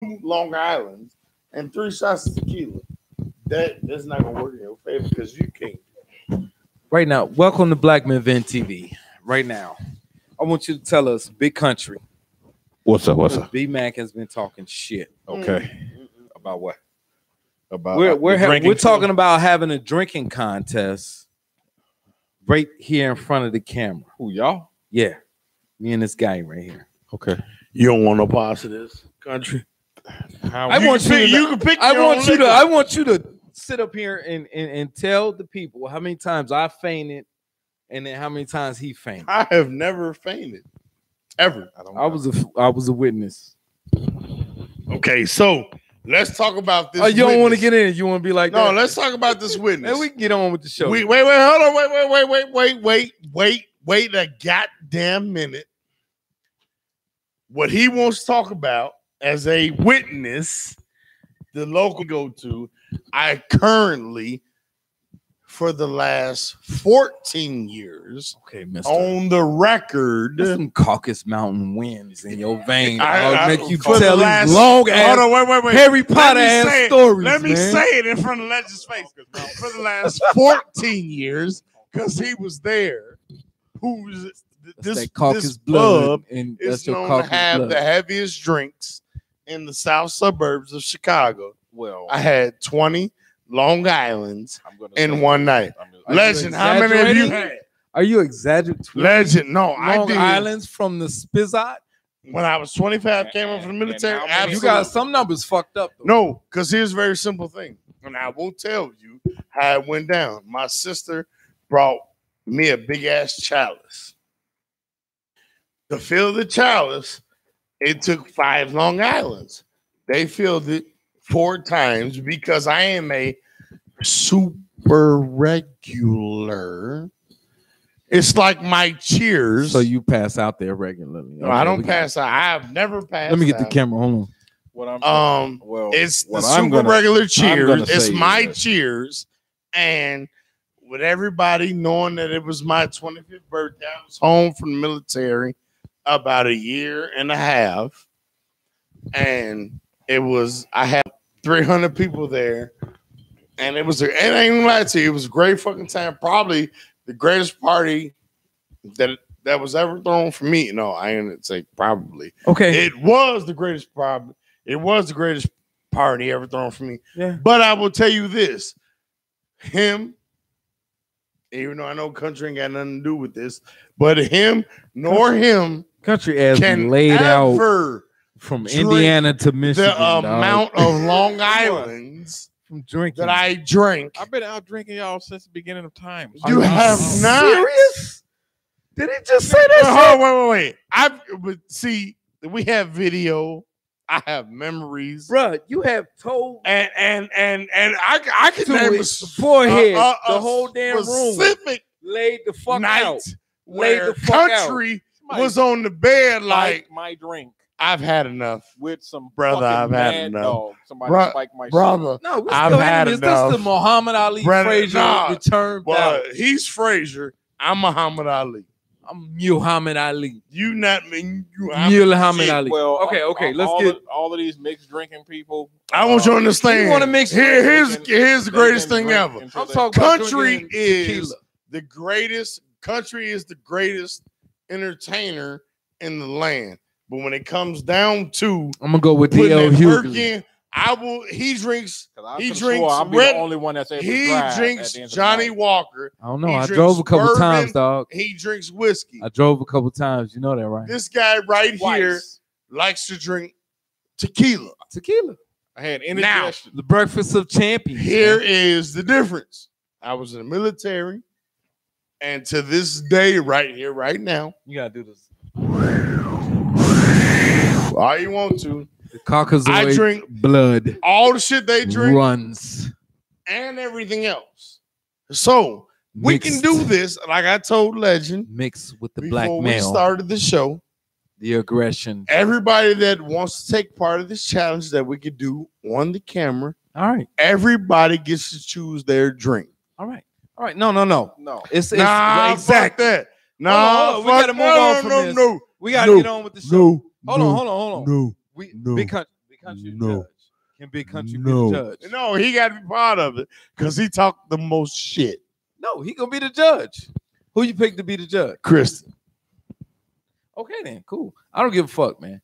Long Islands and 3 shots of tequila. That's not gonna work in your favor because you can't. Right now, welcome to BlackMenVentTV. Right now, I want you to tell us, big country. What's up? What's up? BMAC has been talking shit. Okay. About what? About we're talking about having a drinking contest right here in front of the camera. Who, y'all? Yeah, me and this guy right here. Okay. You don't want no parts of this country. I want you to sit up here and tell the people how many times I fainted and then how many times he fainted. I have never fainted. Ever. I was a witness. Okay, so let's talk about this. Oh, you don't want to get in it. You want to be like, no, let's talk about this witness. And we can get on with the show. Wait, hold on. Wait a goddamn minute. What he wants to talk about as a witness, the local go to, I currently, for the last 14 years, okay, mister, on the record, there's some Caucasus Mountain winds in your veins. I make you for tell the last, these long ass, hold on, wait. Harry Potter ass stories. Let me man. say it in front of Legend's face. For the last 14 years, because he was there, who's this Caucasus club and is known to have the heaviest drinks in the south suburbs of Chicago. Well, I had 20 Long Islands in one night. Legend, how many of you had? Are you exaggerating? Legend, no, I Long did. Islands from the Spizzot? When I was 25, came up from the military. You got some numbers fucked up. Though. No, because here's a very simple thing. And I will tell you how it went down. My sister brought me a big ass chalice. To fill the chalice, it took 5 Long Islands. They filled it 4 times because I am a super regular. It's like my Cheers. So you pass out there regularly? No, I don't pass out. I've never passed. Let me get the camera. Hold on. It's the super regular Cheers. It's my Cheers, and with everybody knowing that it was my 25th birthday, I was home from the military about a year and a half, and I had 300 people there, and it ain't even lie to you, it was a great fucking time. Probably the greatest party that was ever thrown for me. No, I ain't gonna say probably. Okay, it was the greatest problem. It was the greatest party ever thrown for me. Yeah, but I will tell you this: him. Even though I know country ain't got nothing to do with this, but him country as can laid out from Indiana to Michigan. The amount of Long Islands from drinking that I drank. I've been out drinking y'all since the beginning of time. You have not. Serious? Did he just say that? Wait. See, we have video. I have memories, bro. You have told and I can name a forehead the whole damn room laid the fuck out. Laid the fuck country out. Was on the bed like my drink. I've had enough with some brother. I've had enough. Somebody spiked my brother. Shit. No, I've had enough. Is this the Muhammad Ali Frazier return? Well, he's Frazier. I'm Muhammad Ali. I'm Muhammad Ali. You not me. Muhammad Ali. Well, okay. Let's get all of these mixed drinking people. I want you to understand. You want to mix? Here's the greatest thing ever. I'm talking country is the greatest. Country is the greatest entertainer in the land. But when it comes down to, I'm gonna go with DL Hughley. He drinks. He drinks. I'm the only one that's able to drive. He drinks Johnny Walker. I don't know. I drove a couple times, dog. He drinks whiskey. I drove a couple times. You know that, right? This guy right here likes to drink tequila. I had indigestion. The breakfast of champions. Here is the difference. I was in the military, and to this day, right here, right now, you gotta do this. All you want to. The Caucasus I drink blood. All the shit they drink runs and everything else. So we can do this, like I told Legend. Mix with the black male. Before we started the show. The aggression. Everybody that wants to take part of this challenge that we could do on the camera. All right. Everybody gets to choose their drink. All right. No. It's exact that. No, we gotta move on from this. We gotta get on with the show. Hold on. No. Big country. Country judge? Can Big Country be the judge? No, he got to be part of it because he talked the most shit. No, he gonna be the judge. Who you pick to be the judge? Kristen. Okay, then, cool. I don't give a fuck, man.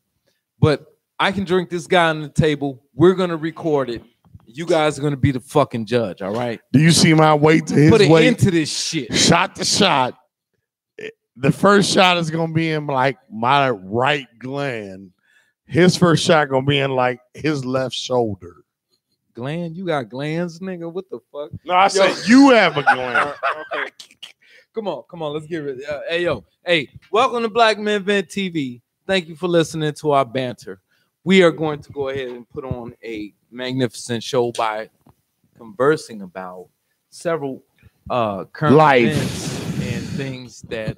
But I can drink this guy on the table. We're gonna record it. You guys are gonna be the fucking judge, all right? Do you see my weight to his weight? Put it into this shit. Shot to shot. The first shot is gonna be in like my right gland. His first shot gonna be in like his left shoulder. Gland? You got glands, nigga? What the fuck? No, I said you have a gland. Okay. Come on. Let's get rid of it. Hey, welcome to BlackMenVentTV. Thank you for listening to our banter. We are going to go ahead and put on a magnificent show by conversing about several current events and things that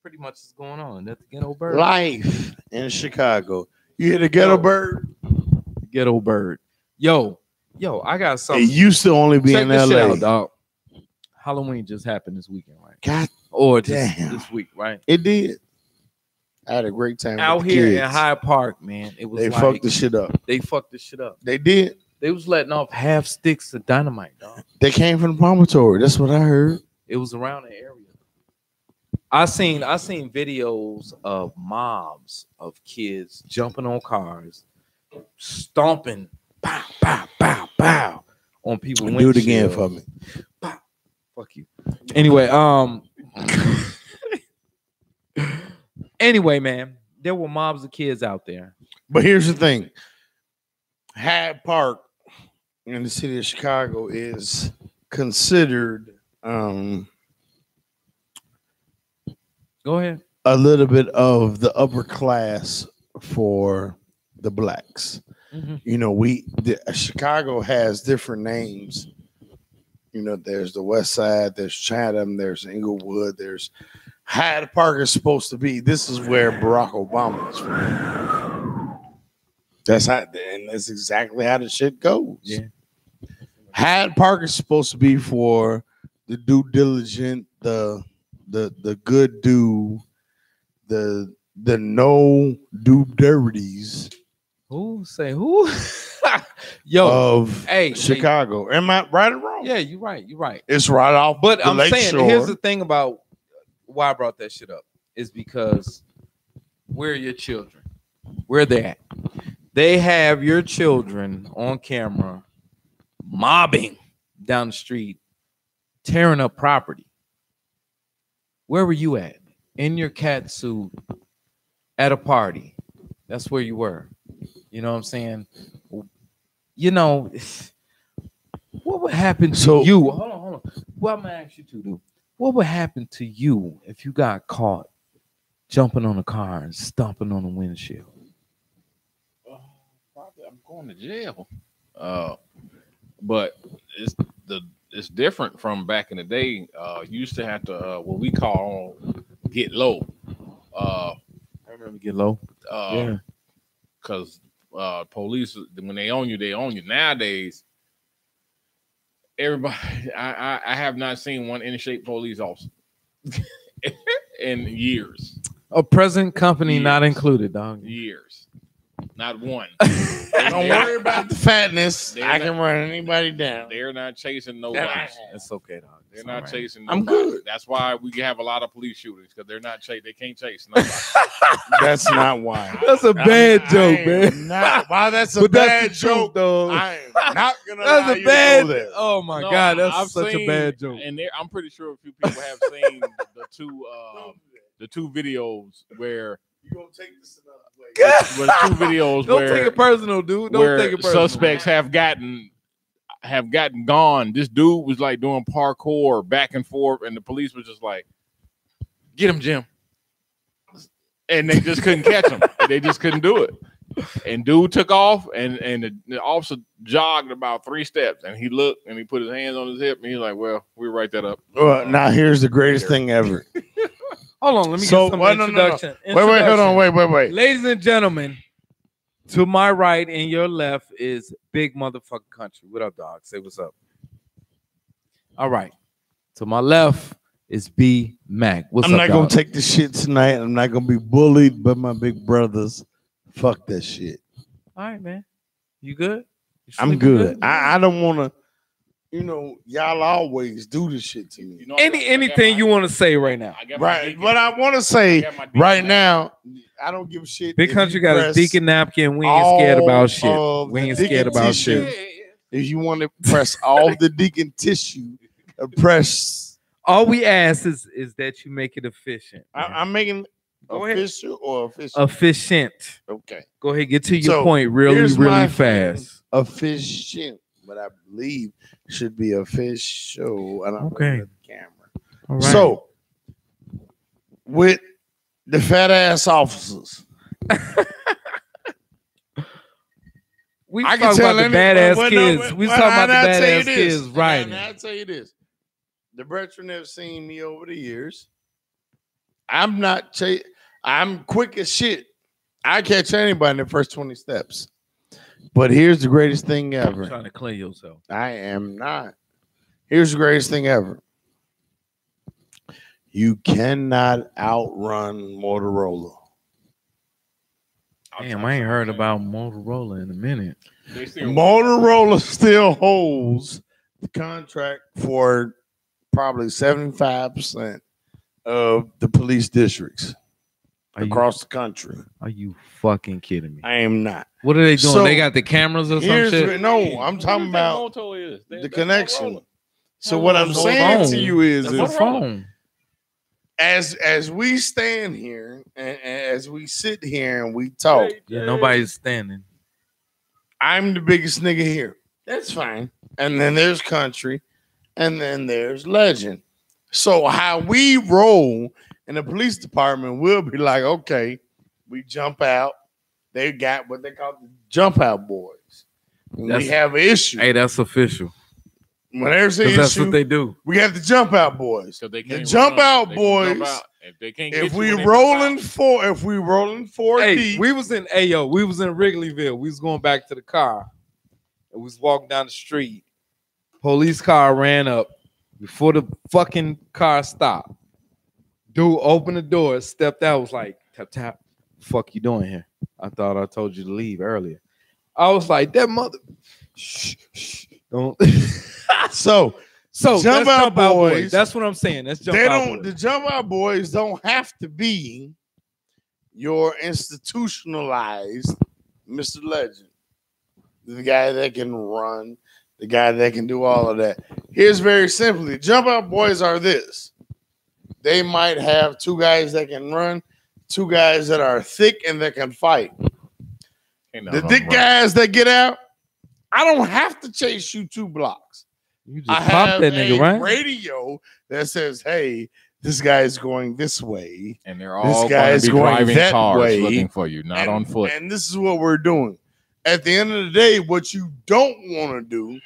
pretty much is going on at the Ghetto Bird. Life in Chicago. You hear the Ghetto Bird? Ghetto Bird. Yo, I got something. It used to only be in LA. Out, dog. Halloween just happened this weekend, right? God or this week, right? It did. I had a great time out with the here kids. in Hyde Park, man. It was they fucked the shit up. They fucked the shit up. They did. They was letting off half sticks of dynamite, dog. They came from the promontory. That's what I heard. It was around the area. I seen videos of mobs of kids jumping on cars, stomping, pow, pow, pow, pow, on people. Do it again for me. Pow. Fuck you. Anyway, anyway, man, there were mobs of kids out there. But here's the thing. Hyde Park in the city of Chicago is considered go ahead. A little bit of the upper class for the blacks. Mm-hmm. You know, Chicago has different names. You know, there's the West Side, there's Chatham, there's Inglewood, there's Hyde Park is supposed to be. This is where Barack Obama is from. That's exactly how the shit goes. Yeah. Hyde Park is supposed to be for the due diligent, the good do, the no do dirties. Who say who? Of Chicago. Am I right or wrong? Yeah, you're right. You're right. It's right off. But I'm saying, shore. Here's the thing about why I brought that shit up is because where are your children? Where they at? They have your children on camera mobbing down the street, tearing up property. Where were you at? In your cat suit at a party. That's where you were. You know what I'm saying? You know, what would happen to you? Hold on. What I'm gonna ask you to do? What would happen to you if you got caught jumping on a car and stomping on the windshield? Probably I'm going to jail. But it's different from back in the day. You used to have to what we call get low. I remember get low. Yeah, because police, when they own you, they own you. Nowadays, everybody, I have not seen one in-shape police officer in years. A present company not included, dog. Years. Not one. Don't worry about the fatness. I can run anybody down. They're not chasing nobody. It's okay, dog. They're not chasing nobody. I'm good. That's why we have a lot of police shootings, because they're not they can't chase nobody. That's not why. That's a bad joke, man. Why that's a bad joke, though. I am not gonna that's a bad joke. Oh my God, that's such a bad joke. And I'm pretty sure a few people have seen the two videos where you gonna take this another way. Two videos Don't take it personal, dude. Don't take it personal. Suspects have gotten gone. This dude was like doing parkour back and forth, and the police was just like, "Get him, Jim," and they just couldn't catch him. They just couldn't do it. And dude took off, and the officer jogged about 3 steps, and he looked and he put his hands on his hip, and he's like, "Well, we'll write that up." Now here's the greatest thing ever. Hold on, let me get some introduction. No. Wait, hold on, wait. Ladies and gentlemen, to my right and your left is Big Motherfucking Country. What up, dog? Say what's up. All right. To my left is BMAC. What's up, I'm not gonna take the shit tonight. I'm not gonna be bullied by my big brothers. Fuck that shit. All right, man. You good? I'm good. I don't want to. Y'all always do this shit to me. Anything you want to say right now? Right. What I want to say right now, I don't give a shit. Big Country got a deacon napkin. We ain't scared about shit. We ain't scared about shit. If you want to press all the deacon tissue, press. All we ask is that you make it efficient. I'm making official or official? Efficient. Okay. Go ahead. Get to your point really fast. Efficient. But I believe should be official. And I'm looking at the camera. All right. So, with the fat ass officers, we talking about the badass kids. We talking about the badass kids, right? And I'll tell you this: the brethren have seen me over the years. I'm not. I'm quick as shit. I catch anybody in the first 20 steps. But here's the greatest thing ever. You're trying to clean yourself. I am not. Here's the greatest thing ever. You cannot outrun Motorola. Damn, I ain't heard about Motorola in a minute. Motorola still holds the contract for probably 75% of the police districts across the country. Are you fucking kidding me? I am not. What are they doing? They got the cameras or some shit? No, I'm talking about the connection. So what I'm saying to you is a phone. As we stand here and as we sit here and we talk. Yeah, nobody's standing. I'm the biggest nigga here. That's fine. And then there's country. And then there's legend. So how we roll in the police department will be like, okay, we jump out. They got what they call the jump out boys. When we have an issue. Hey, that's official. When there's an issue, that's what they do. We got the jump out boys. So they the jump out boys. If we rolling 4 deep. We was in AO. We was in Wrigleyville. We was going back to the car. And we was walking down the street. Police car ran up before the fucking car stopped. Dude opened the door, stepped out, was like, tap, tap. Fuck you doing here? I thought I told you to leave earlier. I was like, that mother. Shh, shh, don't. So jump out boys. That's what I'm saying. That's jump out boys. The jump out boys don't have to be your institutionalized Mr. Legend, the guy that can run, the guy that can do all of that. Here's very simply: jump out boys are this. They might have 2 guys that can run, 2 guys that are thick and that can fight. The thick guys that get out, I don't have to chase you 2 blocks. You just pop that nigga, right? Radio that says, "Hey, this guy is going this way," and they're all going to be driving cars looking for you, not on foot. And this is what we're doing. At the end of the day, what you don't want to do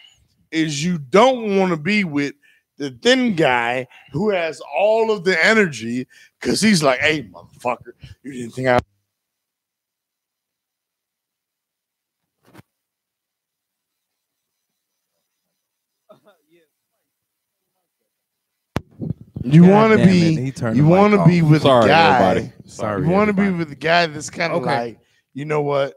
is you don't want to be with the thin guy who has all of the energy because he's like, "Hey, motherfucker, you didn't think I." You want to be. You want to be with a guy. Everybody. Sorry, you want to be with a guy that's kind of like, you know what?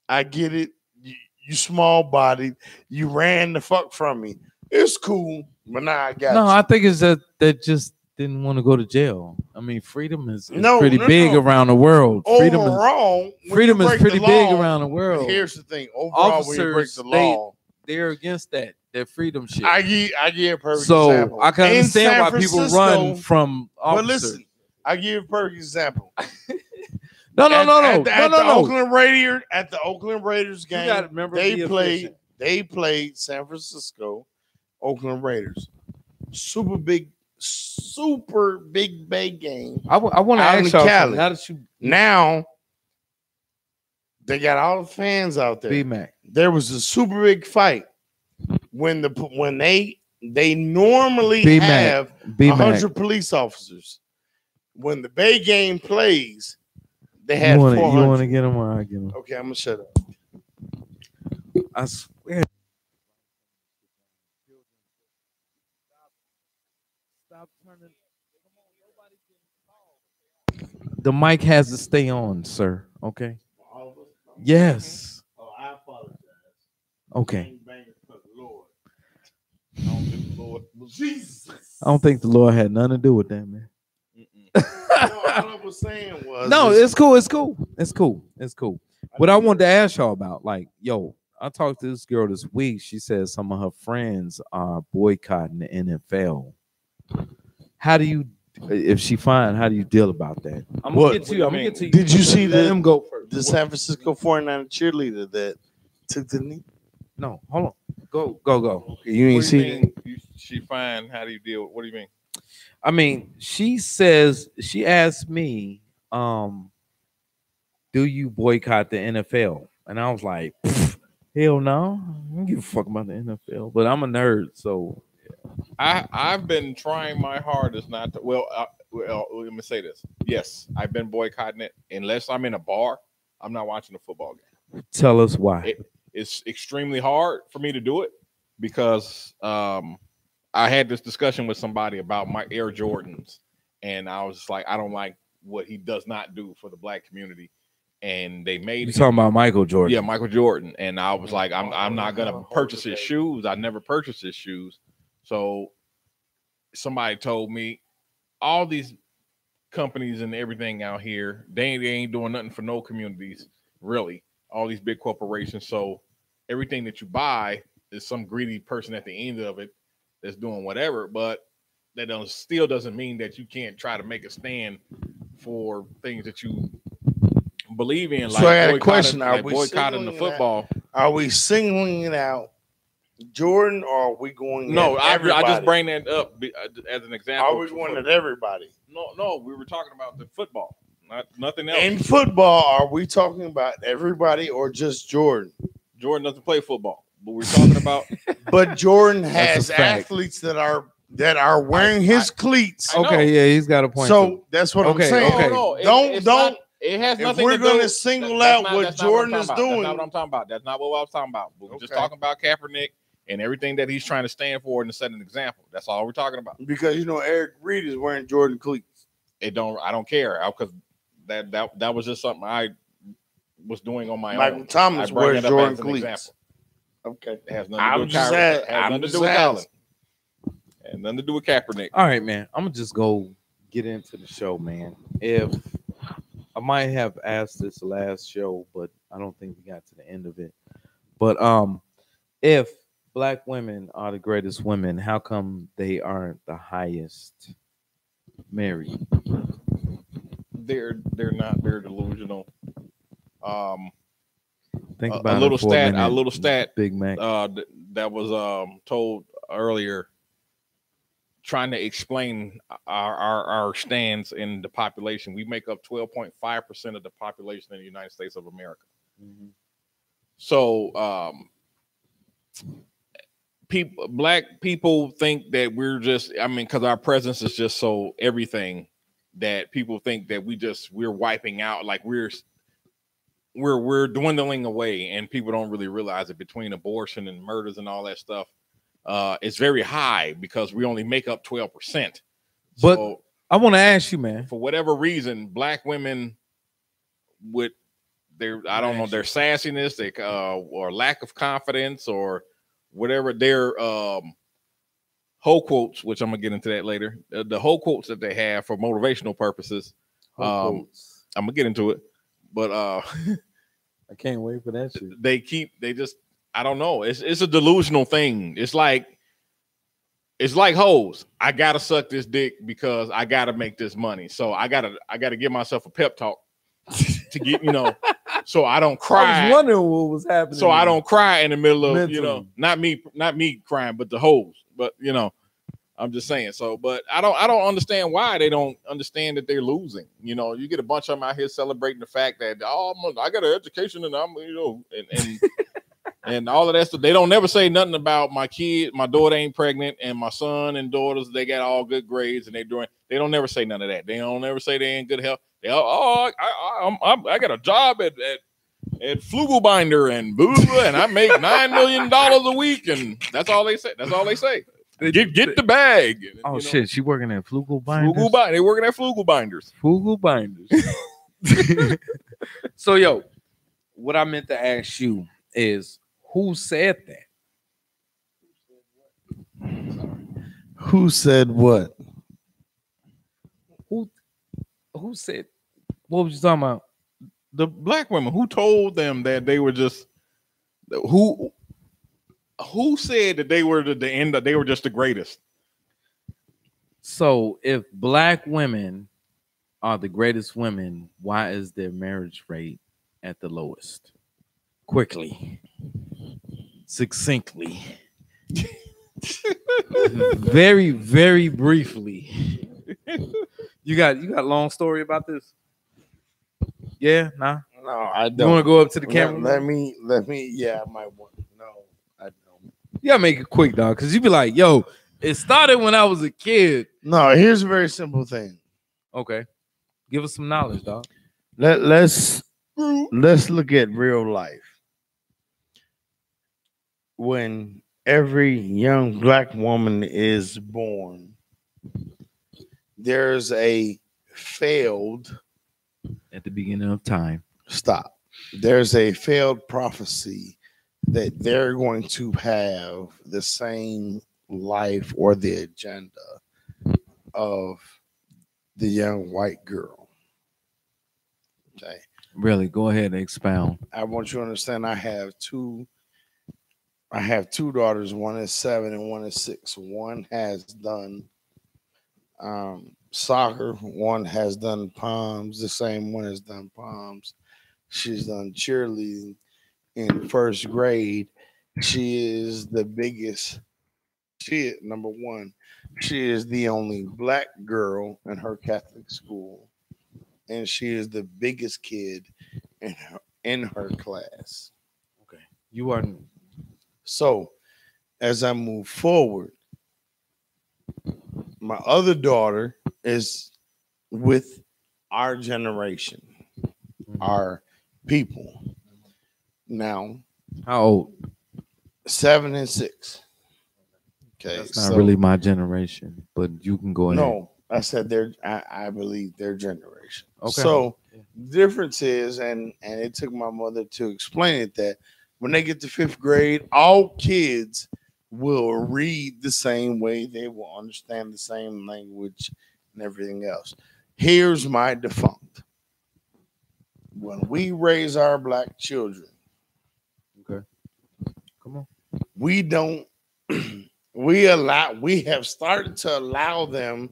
I get it. You small bodied. You ran the fuck from me. It's cool, but now I got. No, I think it's that just didn't want to go to jail. I mean, freedom is pretty big around the world. Overall, freedom is pretty big around the world. Here's the thing: overall, when you break the law, they're against that freedom shit. I give a perfect example. I can understand why people run from officers. But listen, I give a perfect example. No. At the Oakland Raiders game, they played San Francisco, Oakland Raiders. Super big Bay game. I want to ask y'all. Now they got all the fans out there. BMAC. There was a super big fight when they normally have 100 police officers. When the Bay game plays, they have 400. You want to get them or I get them? Okay, I'm gonna shut up. I swear. Stop turning. The mic has to stay on, sir. Okay. Yes. Okay. I don't think the Lord had nothing to do with that, man. No, all I was saying was no, it's cool. It's cool. It's cool. It's cool. What I wanted to ask y'all about, like, yo, I talked to this girl this week. She said some of her friends are boycotting the NFL. How do you, if she fine, how do you deal about that? I'm gonna get to you. I'm gonna get to you. Did you see them go first? The San Francisco 49er cheerleader that took the knee? No, hold on. Go. You ain't seen it? She fine. How do you deal? What do you mean? I mean, she says, she asked me, do you boycott the NFL? And I was like, hell no. I don't give a fuck about the NFL. But I'm a nerd, so I've been trying my hardest not to. Well, let me say this. Yes, I've been boycotting it. Unless I'm in a bar, I'm not watching a football game. Tell us why. It's extremely hard for me to do it because I had this discussion with somebody about my Air Jordans, and I was just like, I don't like what he does not do for the black community. And they made. You talking about Michael Jordan? Yeah, Michael Jordan. And I was like, I'm not gonna purchase his shoes. I never purchased his shoes. So somebody told me all these companies and everything out here, they ain't doing nothing for no communities, really. All these big corporations. So everything that you buy is some greedy person at the end of it that's doing whatever. But that still doesn't mean that you can't try to make a stand for things that you believe in. So I had a question. Are we boycotting the football? Are we singling it out Jordan, or are we going? No, I just bring that up as an example. Are we going at everybody? No, we were talking about the football, nothing else. In football, are we talking about everybody or just Jordan? Jordan doesn't play football, but we're talking about. But Jordan has athletes that are wearing his cleats. Okay, yeah, he's got a point. So that's what I'm saying. Okay. No, don't. It has nothing. If we're going to single out what Jordan is doing, that's not what I'm talking about. That's not what I was talking about. We're just talking about Kaepernick and everything that he's trying to stand for and to set an example. That's all we're talking about. Because Eric Reed is wearing Jordan cleats. I don't care because that was just something I was doing on my own. Michael Thomas wears Jordan cleats. Example. Okay, it has nothing to do with Kaepernick. Has nothing to do with Colin. And nothing to do with Kaepernick. All right, man. I'm gonna just go get into the show, man. If I might have asked this last show, but I don't think we got to the end of it. But if black women are the greatest women, how come they aren't the highest married? They're not. They're delusional. Think about a little stat. Big Mac. That was told earlier, trying to explain our stance in the population. We make up 12.5% of the population in the United States of America. Mm-hmm. So black people think that we're just, because our presence is just so everything, that people think that we're wiping out, like we're dwindling away, and people don't really realize it. Between abortion and murders and all that stuff, it's very high because we only make up 12%. But so, I want to ask you, man, for whatever reason, black women with their sassiness, or lack of confidence, or whatever, their whole quotes, which I'm gonna get into that later, the whole quotes that they have for motivational purposes. I'm gonna get into it, but I can't wait for that shit. I don't know. It's a delusional thing. It's like hoes. I gotta suck this dick because I gotta make this money. So I gotta give myself a pep talk to get, so I don't cry. I was wondering what was happening. So I don't cry in the middle of not me crying, but the hoes. But I'm just saying. So, but I don't understand why they don't understand that they're losing. You get a bunch of them out here celebrating the fact that I got an education and I'm and and all of that stuff. They don't never say nothing about my kid. My daughter ain't pregnant, and my son and daughters, they got all good grades, and they don't never say none of that. They don't ever say they in good health. They I got a job at Flugelbinder and boo, and I make $9 million a week, and that's all they say. That's all they say. Get the bag. Oh shit, she working at Flugelbinders. They working at Flugelbinders. Flugelbinders. So what I meant to ask you is, Who said that? Who said what? Who said? What was you talking about? The black women. Who told them that they were just who said that they were the end? They were just the greatest. So if black women are the greatest women, why is their marriage rate at the lowest? Quickly, succinctly, very, very briefly. You got a long story about this? Yeah, nah. No, I don't. You want to go up to the camera? Let me. Yeah, I might want. No, I don't. You gotta make it quick, dog, because you be like, yo, it started when I was a kid. No, here's a very simple thing. Okay. Give us some knowledge, dog. Let's look at real life. When every young black woman is born, there's a failed at the beginning of time. Stop. There's a failed prophecy that they're going to have the same life or the agenda of the young white girl. Okay. Really, go ahead and expound. I want you to understand I have two daughters. One is 7 and one is 6. One has done soccer. One has done POMs. The same one has done POMs. She's done cheerleading in first grade. She is the biggest. She is, number one, she is the only black girl in her Catholic school, and she is the biggest kid in her class. Okay, you are. So, as I move forward, my other daughter is with our generation, our people. Now, how old? 7 and 6. Okay, that's not really my generation, but you can go ahead. No, I said I believe their generation. Okay. So the difference is, and it took my mother to explain it, that when they get to 5th grade, all kids will read the same way. They will understand the same language and everything else. Here's my defunct. When we raise our black children, okay, come on, we don't. We have started to allow them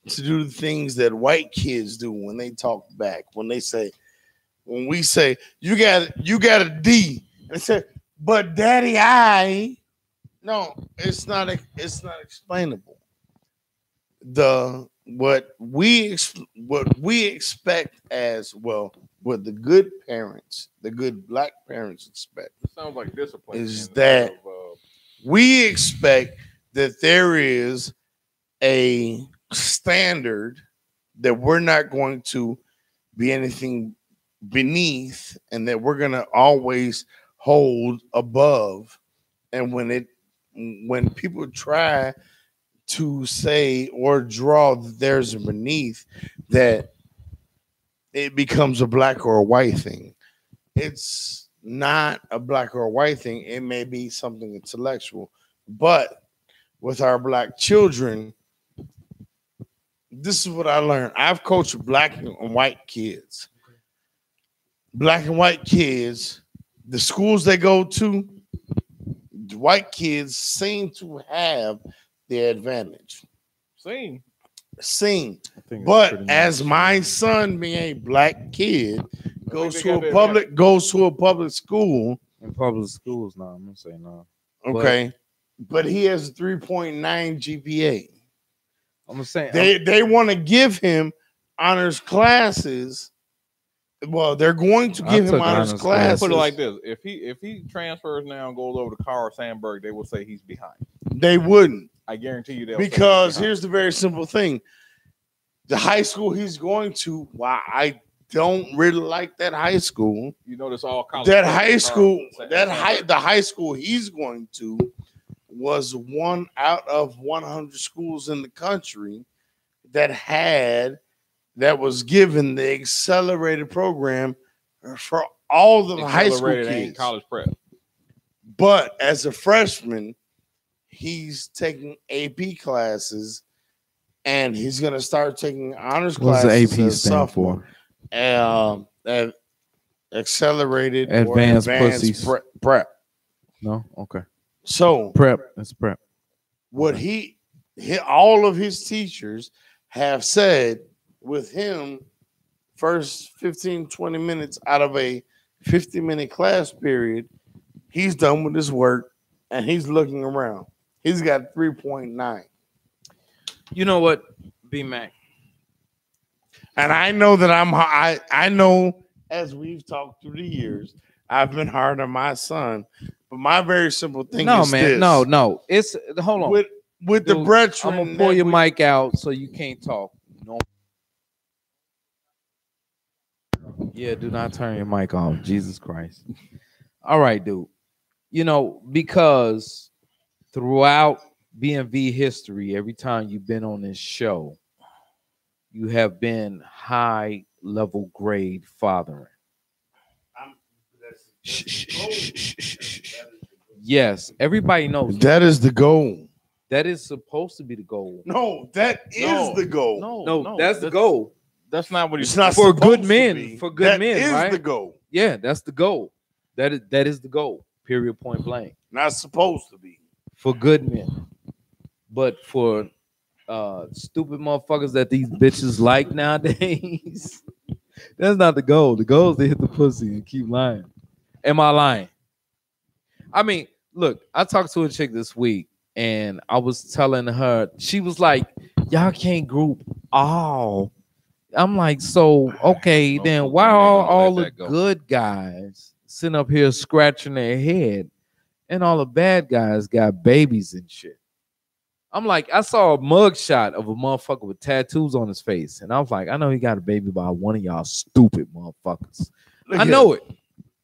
to do the things that white kids do when they talk back. When we say you got a D, and they say, but daddy, no, it's not explainable. What we expect as well, what the good parents, the good black parents expect. It sounds like discipline. Is that we expect that there is a standard that we're not going to be anything beneath, and that we're going to always hold above. And when people try to say or draw that there's a beneath, that it becomes a black or a white thing. It's not a black or a white thing. It may be something intellectual, but with our black children, this is what I learned. I've coached black and white kids. Black and white kids, the schools they go to, the white kids seem to have the advantage. Seem. But as my son being a black kid goes to a public school. In public schools, no, I'm gonna say no. Okay. But he has a 3.9 GPA. I'm gonna say they want to give him honors classes. Well, they're going to give him honors classes. Put it like this: if he transfers now and goes over to Carl Sandburg, they will say he's behind. They wouldn't. I guarantee you, because here's the very simple thing: the high school he's going to. Why I don't really like that high school. You know, that's all college. That high school, the high school he's going to was one out of 100 schools in the country that was given the accelerated program for all the high school kids. Ain't college prep. But as a freshman, he's taking AP classes, and he's gonna start taking honors classes. What's the AP stand for? Accelerated advanced or pussies. prep. No, okay. So prep. That's prep. What all of his teachers have said with him, first 15, 20 minutes out of a 50-minute class period, he's done with his work and he's looking around. He's got 3.9. You know what, BMAC? And I know that I know, as we've talked through the years, I've been hard on my son. But my very simple thing is this. No. It's hold on. With the brethren, I'm gonna pull your mic out so you can't talk. No. Yeah, do not turn your mic off. Jesus Christ. All right, dude. You know, because throughout BMV history, every time you've been on this show, you have been high level grade fathering. Yes, everybody knows that is the goal. That is supposed to be the goal. No, that is the goal. No, that's the goal. That's not what it's not for good men. For good men, that is right? the goal. Yeah, that's the goal. That is the goal. Period. Point blank. Not supposed to be for good men, but for stupid motherfuckers that these bitches like nowadays, that's not the goal. The goal is to hit the pussy and keep lying. Am I lying? I mean, look, I talked to a chick this week and I was telling her, she was like, y'all can't group all. I'm like, so, okay, then why are all the good guys sitting up here scratching their head and all the bad guys got babies and shit? I'm like, I saw a mug shot of a motherfucker with tattoos on his face. And I was like, I know he got a baby by one of y'all stupid motherfuckers. I know it.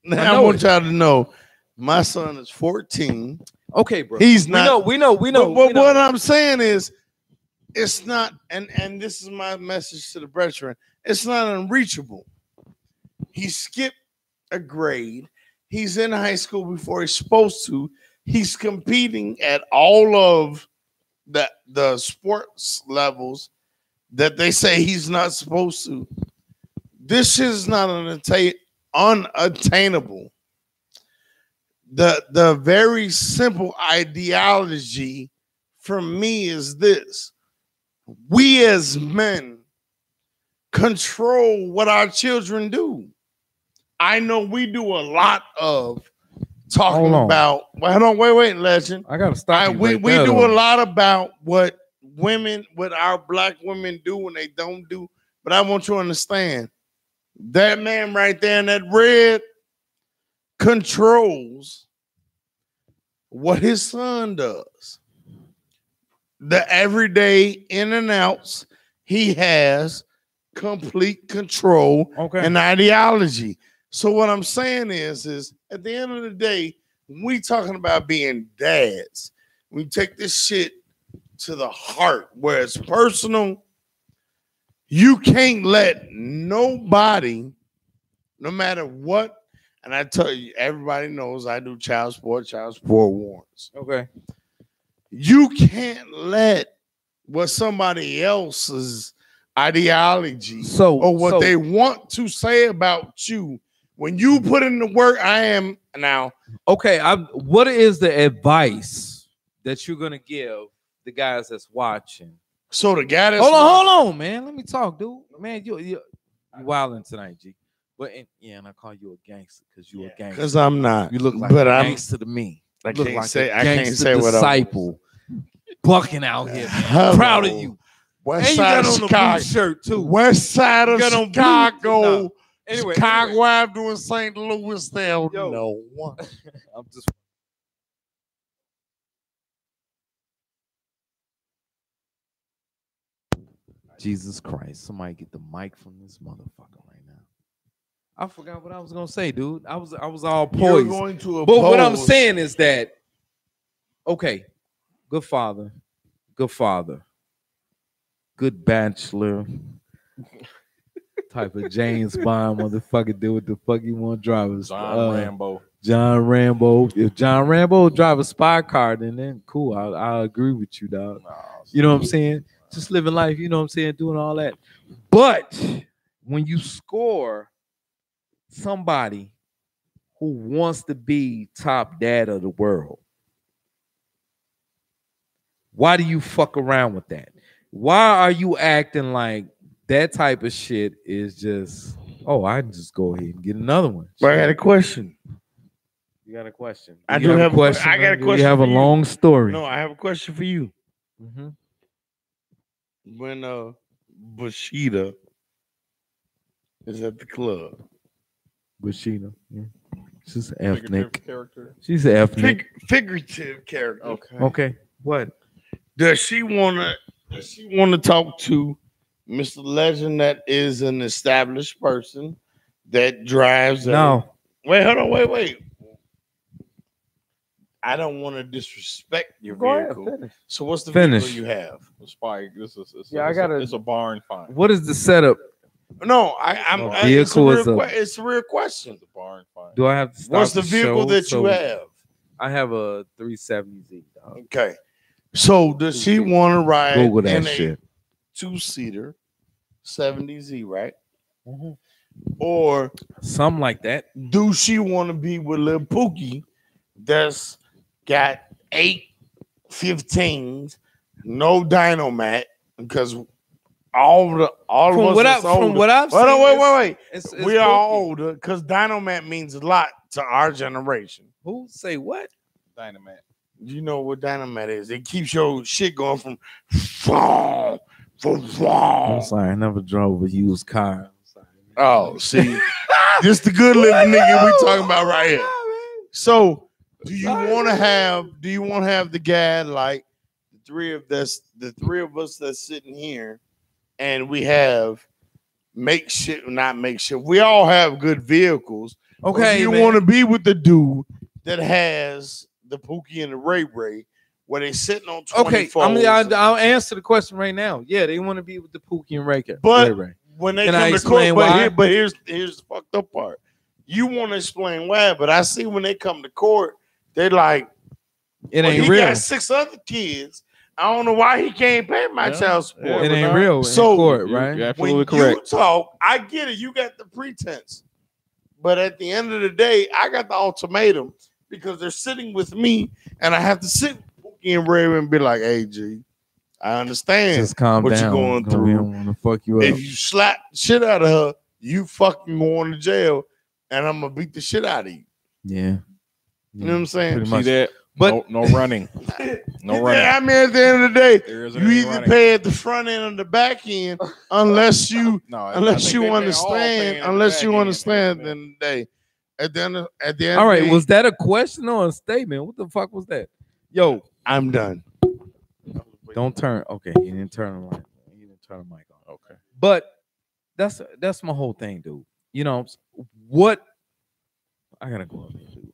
Now, I want y'all to know, my son is 14. Okay, bro. He's not. We know. But what I'm saying is, it's not, and this is my message to the brethren, it's not unreachable. He skipped a grade. He's in high school before he's supposed to. He's competing at all of the sports levels that they say he's not supposed to. This is not unattainable. The very simple ideology for me is this: we as men control what our children do. I know we do a lot of talking about. Well, wait, legend. I gotta stop. We do a lot about what our black women do and they don't do. But I want you to understand that man right there in that red controls what his son does. The everyday in and outs, he has complete control and ideology. So what I'm saying is at the end of the day, we talking about being dads. We take this shit to the heart where it's personal. You can't let nobody, no matter what, and I tell you, everybody knows I do child support warrants. Okay. You can't let what somebody else's ideology or what they want to say about you. When you put in the work, I am now. Okay, what is the advice that you're gonna give the guys that's watching? So the guy that's hold on, man. Let me talk, dude. Man, you wilding tonight, G. But and I call you a gangster because you a gangster. Because I'm not. You look like a gangster to me. I look can't like say. I can't say what disciple. Bucking out here, man. Proud of you. West side of Chicago shirt too. West side of Chicago. No. Anyway, Chicago, I'm doing St. Louis there. No, I'm just. Jesus Christ! Somebody get the mic from this motherfucker right now. I forgot what I was gonna say, dude. I was all poised. You're going to but what I'm saying is that, okay, good father, good bachelor. Type of James Bond motherfucker do what the fuck you want drivers. John Rambo. John Rambo. If John Rambo drive a spy car, then cool. I agree with you, dog. You know what I'm saying? Just living life, you know what I'm saying? Doing all that. But when you score somebody who wants to be top dad of the world, why do you fuck around with that? Why are you acting like that type of shit is just, oh, I can just go ahead and get another one? But I got a question. You got a question? I do have a question. I got a question. You have a long story. No, I have a question for you. Mm-hmm. When Bashida is at the club. Bashida. Yeah. She's ethnic character. She's ethnic. Figurative character. Okay. What? Does she wanna talk to Mr. Legend that is an established person that drives Wait, hold on, wait. I don't want to disrespect your vehicle. Ahead, so what's the vehicle you have? The Spike. It's a barn find. What is the setup? No, it's a real question. It's a barn find. Do I have to stop? What's the vehicle that you have? I have a 370Z. Dog. Okay. So does she want to ride Google that in shit. a 2-seater 70Z, right? Mm-hmm. Or something like that? Do she want to be with Lil Pookie that's got 8 15s, no Dynomat, because all of us from what I've seen, wait. It's we are older because Dynomat means a lot to our generation. Who say what? Dynomat. You know what Dynomat is? It keeps your shit going from. I'm sorry, I never drove a used car. Oh, see, this the good living nigga we talking about right here. So, do you want to have the guy like the three of us that's sitting here, and we have not makeshift. We all have good vehicles. Okay, do you want to be with the dude that has the Pookie and the Ray, where they sitting on 24? Okay, I'll answer the question right now. Yeah, they want to be with the Pookie and Ray. But when they come to court, but here's the fucked up part. You want to explain why, but I see when they come to court, they like, it ain't real. He got 6 other kids. I don't know why he can't pay my child support. It ain't real. So in court, right? You're absolutely correct. You talk, I get it. You got the pretense, but at the end of the day, I got the ultimatum because they're sitting with me, and I have to sit with Pookie and Ray and be like, "Hey, G, I understand just calm what down. you're going through. We don't want to fuck you up. If you slap the shit out of her, you fucking going to jail, and I'm gonna beat the shit out of you." Yeah. You know what I'm saying? See that? But no running. No running. Yeah, I mean, at the end of the day, you either running. pay at the front end or the back end, unless you understand. Unless you understand, then they at the end. All right, was that a question or a statement? What the fuck was that? Yo, I'm done. Don't turn. Okay, you didn't turn the mic. You didn't turn the mic on. Okay, but that's my whole thing, dude. You know what? I gotta go up here, dude.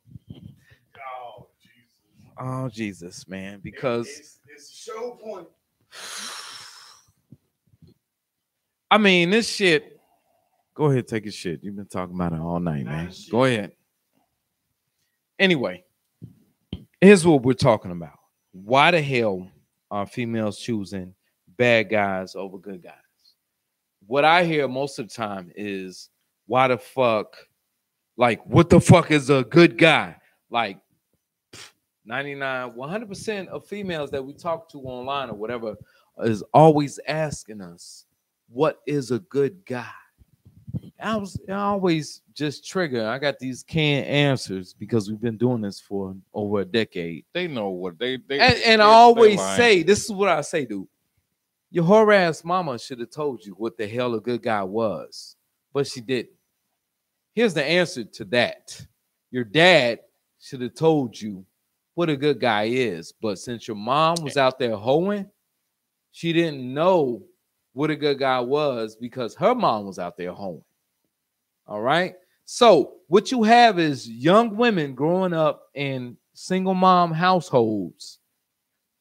Oh Jesus, man! Because it's a show point. I mean, this shit. Go ahead, take a shit. You've been talking about it all night, man. Go ahead. Anyway, here's what we're talking about. Why the hell are females choosing bad guys over good guys? What I hear most of the time is, why the fuck? Like, what the fuck is a good guy? Like, 100% of females that we talk to online or whatever is always asking us, what is a good guy? I always just trigger. I got these canned answers because we've been doing this for over a decade. They know what they and I always say, this is what I say, dude. Your whore ass mama should have told you what the hell a good guy was, but she didn't. Here's the answer to that. Your dad should have told you what a good guy is, but since your mom was out there hoeing, she didn't know what a good guy was because her mom was out there hoeing. All right. So what you have is young women growing up in single mom households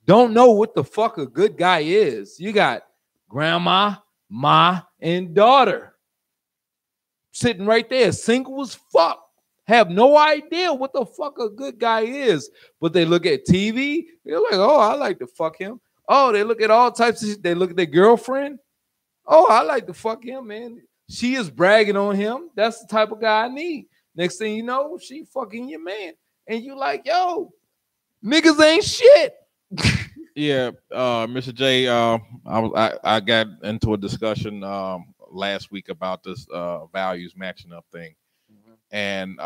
don't know what the fuck a good guy is. You got grandma, ma, and daughter sitting right there, single as fuck. have no idea what the fuck a good guy is, but they look at TV, they're like, oh, I like to fuck him. Oh, they look at all types of shit. They look at their girlfriend. Oh, I like to fuck him, man. She is bragging on him. That's the type of guy I need. Next thing you know, she fucking your man. And you like, yo, niggas ain't shit. Yeah, Mr. J, I got into a discussion last week about this values matching up thing. And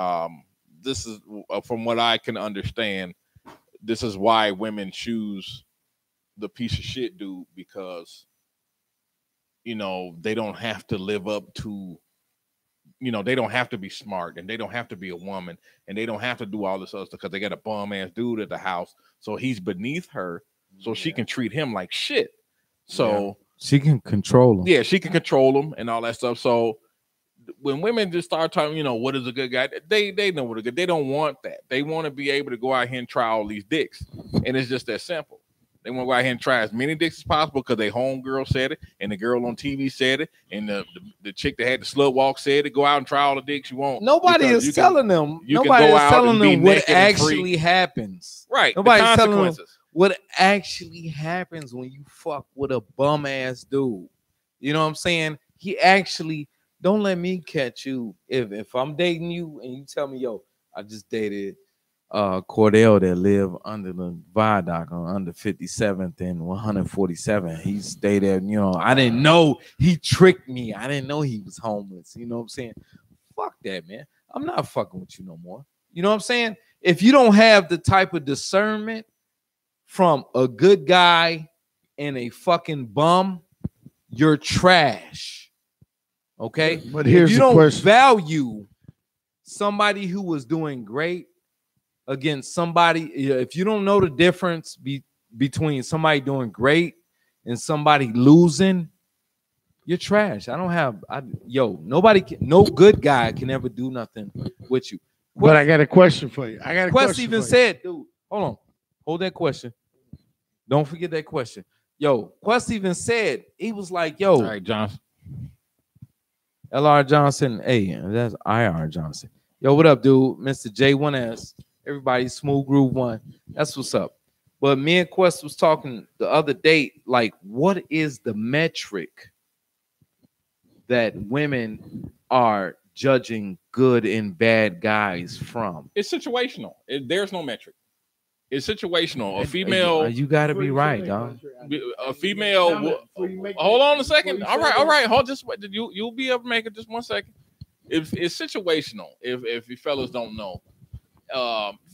this is, from what I can understand, this is why women choose the piece of shit dude, because, you know, they don't have to live up to, you know, they don't have to be smart, and they don't have to be a woman, and they don't have to do all this other stuff because they got a bum ass dude at the house. So he's beneath her, so she can treat him like shit. So she can control him. Yeah, she can control him and all that stuff. So when women just start talking, you know, what is a good guy? They know what a good. They don't want that. They want to be able to go out here and try all these dicks, and it's just that simple. They want to go out here and try as many dicks as possible because their homegirl said it, and the girl on TV said it, and the chick that had the slut walk said it. Go out and try all the dicks you want. Nobody is telling them. Nobody is telling them what actually happens. Right. Nobody's telling them what actually happens when you fuck with a bum ass dude. You know what I'm saying? He actually, don't let me catch you. If I'm dating you and you tell me, yo, I just dated Cordell that live under the viaduct on under 57th and 147. He stayed there, you know. I didn't know he tricked me. I didn't know he was homeless. You know what I'm saying? Fuck that, man. I'm not fucking with you no more. You know what I'm saying? If you don't have the type of discernment from a good guy and a fucking bum, you're trash. Okay? But here's the question. If you don't value somebody who was doing great against somebody, if you don't know the difference between somebody doing great and somebody losing, you're trash. Nobody can, no good guy can ever do nothing with you. But I got a question for you. Quest even said, dude, hold on. Hold that question. Don't forget that question. Yo, Quest even said, he was like, yo. All right, Johnson. LR Johnson. Hey, that's IR Johnson. Yo, what up, dude? Mr. J1S. Everybody, Smooth Groove 1. That's what's up. But me and Quest was talking the other day, like, what is the metric that women are judging good and bad guys from? It's situational. There's no metric. It's situational. A female. You got to be right, dog. A female. Hold on a second. All right. Hold just. You'll be able to make it. Just 1 second. If it's situational. If you fellas don't know,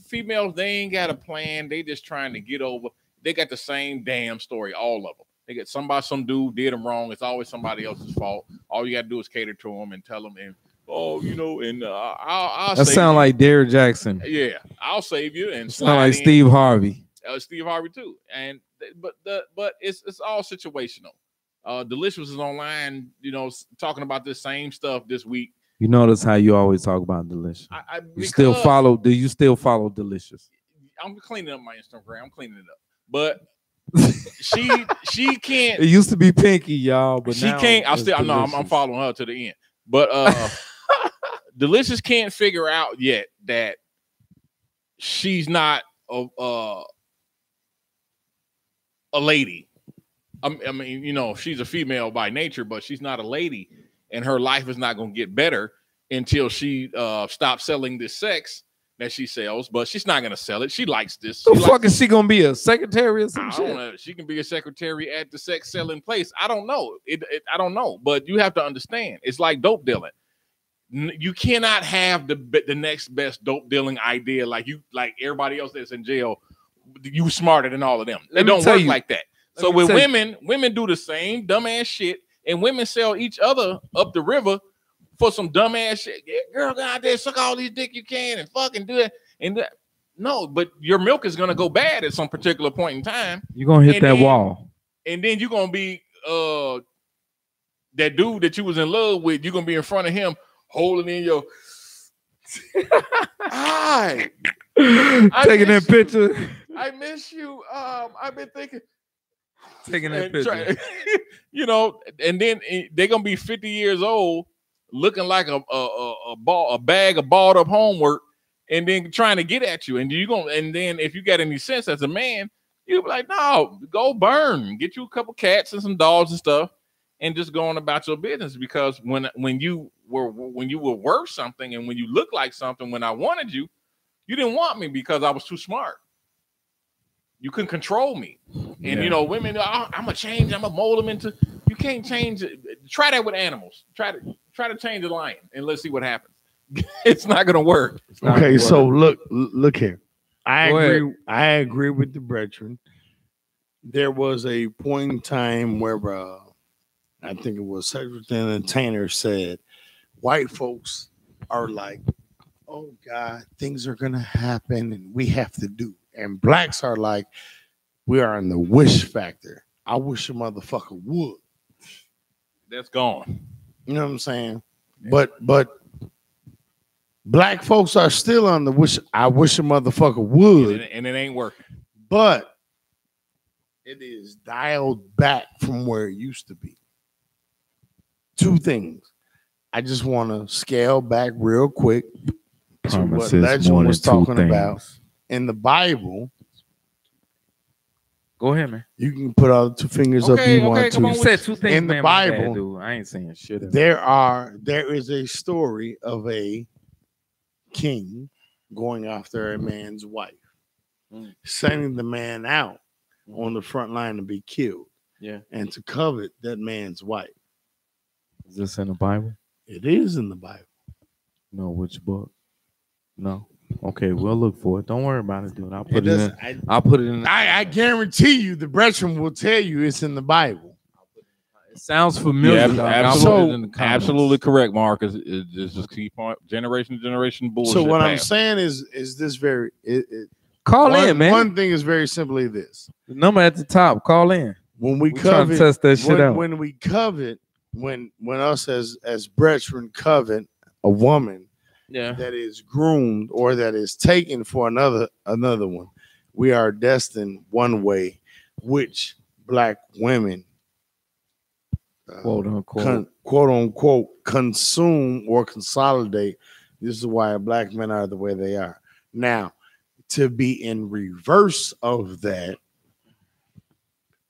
females, they ain't got a plan. They just trying to get over. They got the same damn story. All of them. They get some dude did them wrong. It's always somebody else's fault. All you got to do is cater to them and tell them and. Oh, you know, and I'll that sound like Derrick Jackson. Yeah, I'll save you and sound like Steve Harvey. Steve Harvey too. And but it's all situational. Delicious is online, you know, talking about this same stuff this week. You notice how you always talk about Delicious. Do you still follow Delicious? I'm cleaning up my Instagram. I'm cleaning it up, but she can't. It used to be Pinky, y'all, but she can't. I'm following her to the end, but. Delicious can't figure out yet that she's not a lady. I mean, you know, she's a female by nature, but she's not a lady, and her life is not going to get better until she stops selling this sex that she sells. But she's not going to sell it. She likes this. The fuck is she going to be, a secretary or some shit? I don't know. She can be a secretary at the sex selling place. I don't know. I don't know. But you have to understand, it's like dope dealing. You cannot have the next best dope dealing idea like everybody else that's in jail. You smarter than all of them. They don't work like that. So with women do the same dumbass shit, and women sell each other up the river for some dumbass shit. Yeah, girl, go out there, suck all these dick you can, and fucking do it. And no, but your milk is gonna go bad at some particular point in time. You're gonna hit that wall, and then you're gonna be that dude that you was in love with. You're gonna be in front of him. Holding in your eye. Taking that picture. I miss you. I've been thinking. Taking that picture. You know, and then they're going to be 50 years old looking like a bag of balled up homework, and then trying to get at you. And then if you got any sense as a man, you'll be like, no, go burn, get you a couple cats and some dogs and stuff, and just go on about your business. Because when you were worth something, and when you look like something, when I wanted you, you didn't want me because I was too smart. You couldn't control me. And women, I'm gonna change. I'm gonna mold them into. You can't change it. Try that with animals. Try to change a lion, and let's see what happens. It's not gonna work. Okay, so look here. I agree with the brethren. There was a point in time where I think it was Cedric the Entertainer said, white folks are like, oh God, things are gonna happen and we have to do. And blacks are like, we are in the wish factor. I wish a motherfucker would. That's gone. You know what I'm saying? Yeah. But black folks are still on the wish. I wish a motherfucker would. And it ain't working. But it is dialed back from where it used to be. Two things. I just want to scale back real quick to what Legend was talking about. In the Bible, go ahead, man. You can put all the two fingers up you want to. You said two things in the Bible. Dude. I ain't saying shit. There is a story of a king going after a man's wife, sending the man out on the front line to be killed. Yeah, and to covet that man's wife. Is this in the Bible? It is in the Bible. No, which book? No. Okay, we'll look for it. Don't worry about it, dude. I'll put it in. I'll put it in. I guarantee you, the brethren will tell you it's in the Bible. It sounds familiar. Yeah, absolutely correct, Marcus. It's just keep on generation to generation bullshit. So what I'm saying is this very call in, man. One thing is very simply this: the number at the top. Call in. When we covet, test that shit out. When we covet, when us as brethren covet a woman. Yeah, that is groomed or that is taken for another one, we are destined one way, which black women quote unquote consume or consolidate. This is why black men are the way they are. Now, to be in reverse of that,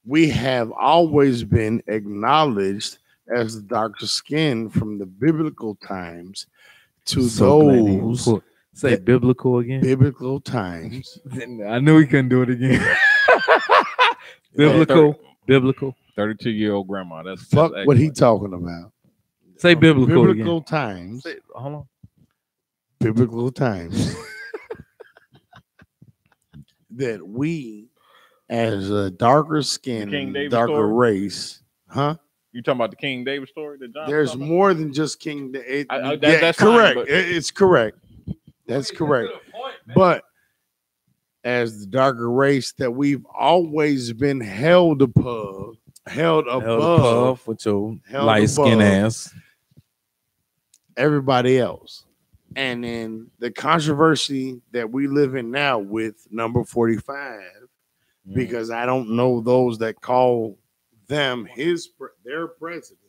we have always been acknowledged as the darker skin from the biblical times. To those say biblical again. Biblical times. I knew we couldn't do it again. biblical. 32-year-old grandma. That's fuck what he talking about. Say biblical again. Times. Hold on. Biblical times. That we, as a darker skin, darker race, huh? You talking about the King David story? There's more than just King David. That's correct. Fine, it's correct. That's correct. But as the darker race that we've always been held above with your light skin ass, everybody else. And in the controversy that we live in now with number 45, because I don't know those that call them their president.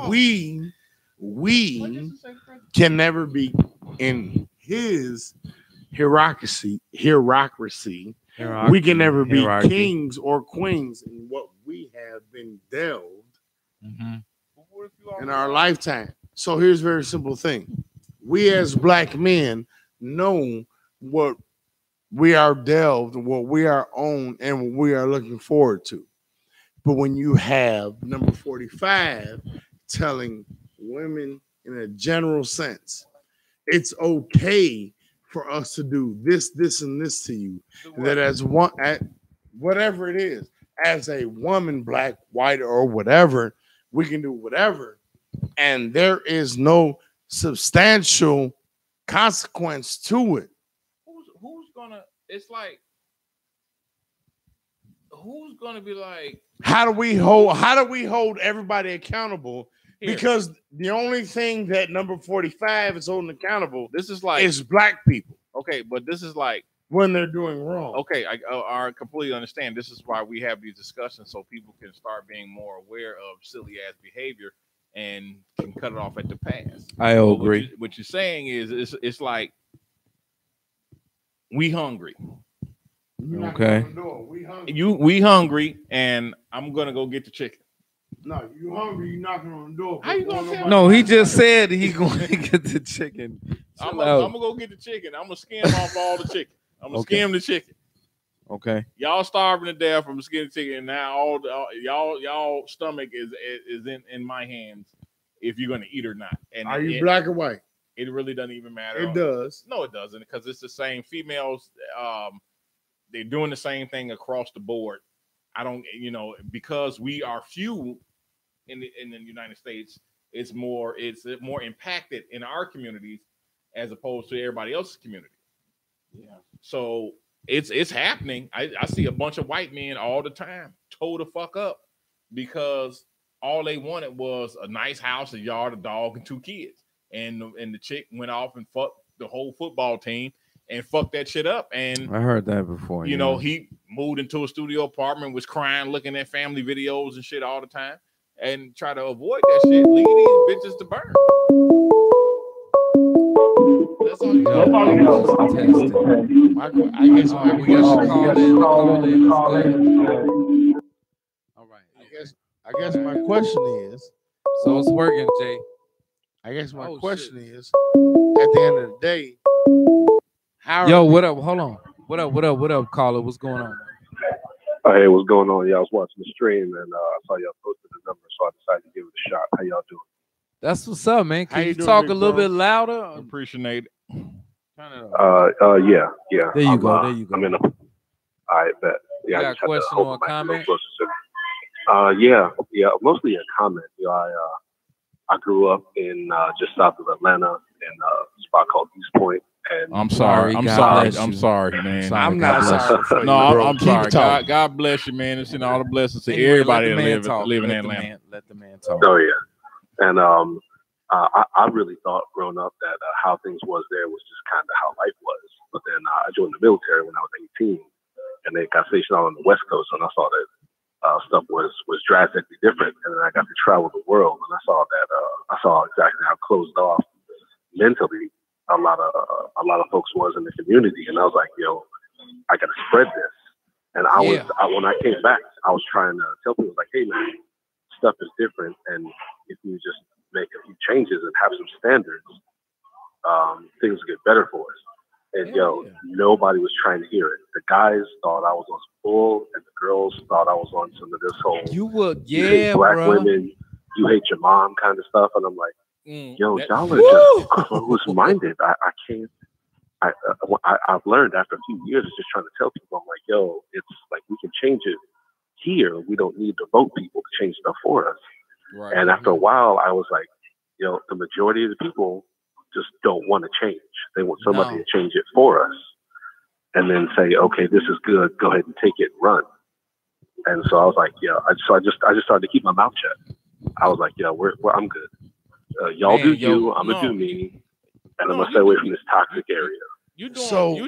We can never be in his hierarchy. We can never be kings or queens in what we have been delved in our lifetime. So here's a very simple thing. We as black men know what we are delved, what we are on, and what we are looking forward to. But when you have number 45 telling women in a general sense, it's okay for us to do this, and this to you, that as one, whatever it is, as a woman, black, white, or whatever, we can do whatever, and there is no substantial consequence to it. Who's gonna? It's like, who's gonna be like? How do we hold everybody accountable? Here. Because the only thing that number 45 is holding accountable, is black people. Okay, but this is like when they're doing wrong. Okay, I completely understand. This is why we have these discussions, so people can start being more aware of silly ass behavior and can cut it off at the pass. I agree. What you're saying is it's like we hungry. Okay. We hungry, and I'm gonna go get the chicken. No, you hungry, you knocking on the door. How you gonna no, he just said he going to get the chicken. I'm gonna go get the chicken. I'm gonna skim off all the chicken. I'm gonna skim the chicken. Okay. Y'all starving to death from skinny chicken, and now y'all stomach is in my hands if you're gonna eat or not. And are you black or white? It really doesn't even matter. It does. No, it doesn't, because it's the same. Females, they're doing the same thing across the board. I don't, because we are few in the United States, it's more impacted in our communities as opposed to everybody else's community. Yeah. So it's happening. I see a bunch of white men all the time toe the fuck up because all they wanted was a nice house, a yard, a dog, and 2 kids. And the chick went off and fucked the whole football team and fucked that shit up. And I heard that before. You know, he moved into a studio apartment, was crying, looking at family videos and shit all the time, and try to avoid that shit. Leave these bitches to burn. That's all you know. I guess we got to call in. All right. I guess my question is. So it's working, Jay. I guess my question is, at the end of the day, what up? Hold on. What up, caller? What's going on? Hey, what's going on? Yeah, I was watching the stream and I saw y'all posted the number, so I decided to give it a shot. How y'all doing? That's what's up, man. Can you talk a little bit louder? Appreciate it. Yeah. There you go. I'm in a. I bet. Yeah. You got a question or a comment? Yeah. Mostly a comment. I grew up in just south of Atlanta in a spot called East Point. And I'm sorry, man. I'm not sorry. No, I'm sorry. God bless you, man. It's all the blessings to everybody that live in Atlanta. Let the man talk. Oh yeah, and I really thought growing up that how things was there was just kind of how life was. But then I joined the military when I was 18, and they got stationed out on the West Coast, and I saw that stuff was drastically different. And then I got to travel the world, and I saw exactly how closed off mentally a lot of folks was in the community. And I was like, I got to spread this. And when I came back, I was trying to tell people, like, hey man, stuff is different, and if you just make a few changes and have some standards, things will get better for us. And nobody was trying to hear it. The guys thought I was on some bull, and the girls thought I was on some of this whole you hate black women, you hate your mom kind of stuff. And I'm like, y'all are just close-minded. I can't. I've learned after a few years of just trying to tell people, I'm like, it's like we can change it here. We don't need to vote people to change stuff for us. Right. And after a while, I was like, the majority of the people just don't want to change. They want somebody to change it for us, and then say, okay, this is good. Go ahead and take it and run. And so I was like, I just started to keep my mouth shut. I was like, I'm good. Y'all do you. I'm gonna do me, and I'm gonna stay away from this toxic area. You're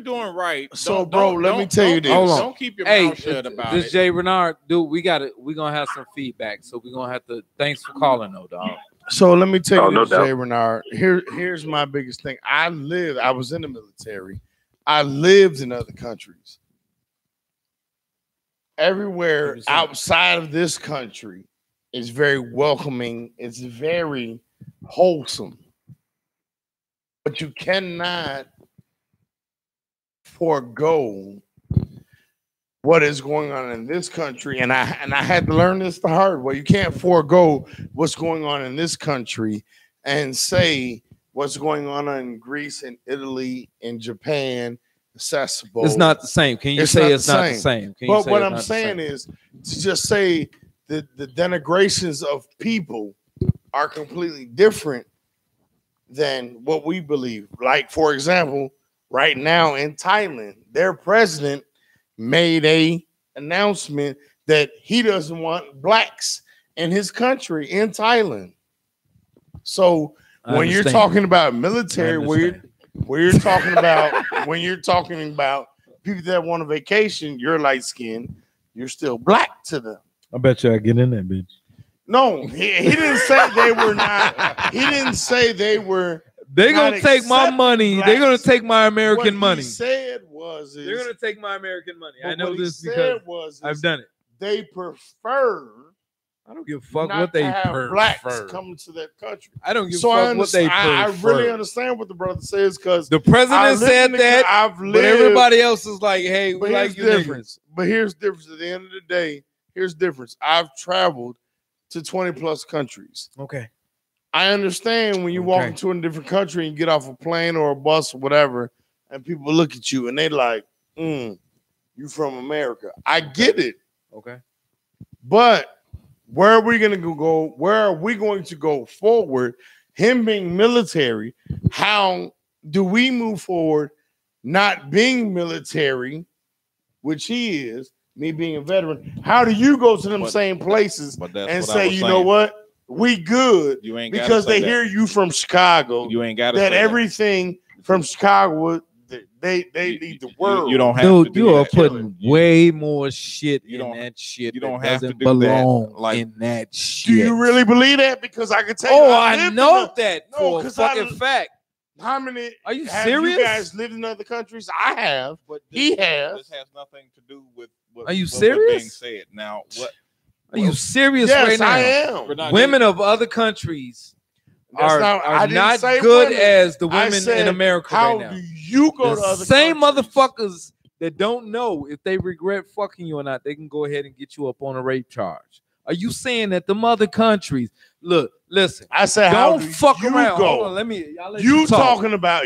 doing right. So, bro, let me tell you this. Don't keep your mouth shut about this. Jay Renard, dude, we're gonna have some feedback, so we're gonna have to. Thanks for calling, though, dog. So let me tell you this, Jay Renard. Here's my biggest thing. I was in the military. I lived in other countries. Everywhere outside of this country is very welcoming. It's very wholesome. But you cannot forego what is going on in this country, and I had to learn this the hard way. You can't forego what's going on in this country and say what's going on in Greece and Italy and Japan accessible. It's not the same. Can you say it's not the same? But what I'm saying is to just say that the denigrations of people are completely different than what we believe. Like, for example, right now in Thailand, their president made a announcement that he doesn't want blacks in his country in Thailand. So when you're talking about military, where you're talking about when you're talking about people that want a vacation, you're light skinned, you're still black to them. I bet you I get in that bitch. No, he didn't say they were not. He didn't say they were. They're gonna take my money. They're gonna take my American money. What he said was, they're gonna take my American money. I know this because I've done it. They prefer. I don't give a fuck what they prefer. Blacks coming to their country. I don't give a fuck what they prefer. I really understand what the brother says because the president said that, but everybody else is like, "Hey, we like your difference." But here's the difference. At the end of the day, here's the difference. I've traveled to 20 plus countries. Okay. I understand when you walk into a different country and get off a plane or a bus or whatever, and people look at you and they like, you from America. I get it. Okay. But where are we going to go? Where are we going to go forward? Him being military, how do we move forward not being military, which he is, me being a veteran? How do you go to them same places and say, you know what? We good because they hear you from Chicago. You ain't got that everything from Chicago. They lead the world. You don't have to. You are putting way more shit in that shit. You don't have to belong in that shit. Do you really believe that? Because I can tell you. Oh, I know that for a fucking fact. How many? Are you have serious? You guys lived in other countries? I have, but he has. This has nothing to do with. Are you serious? Being said now, what? Are you serious right now? I am. Women of other countries are not good as the women in America right now. How do you go to other same countries? Motherfuckers that don't know if they regret fucking you or not, they can go ahead and get you up on a rape charge. Are you saying that the other countries? Look, listen. I said, don't fuck around. Go? Hold on, let you talking about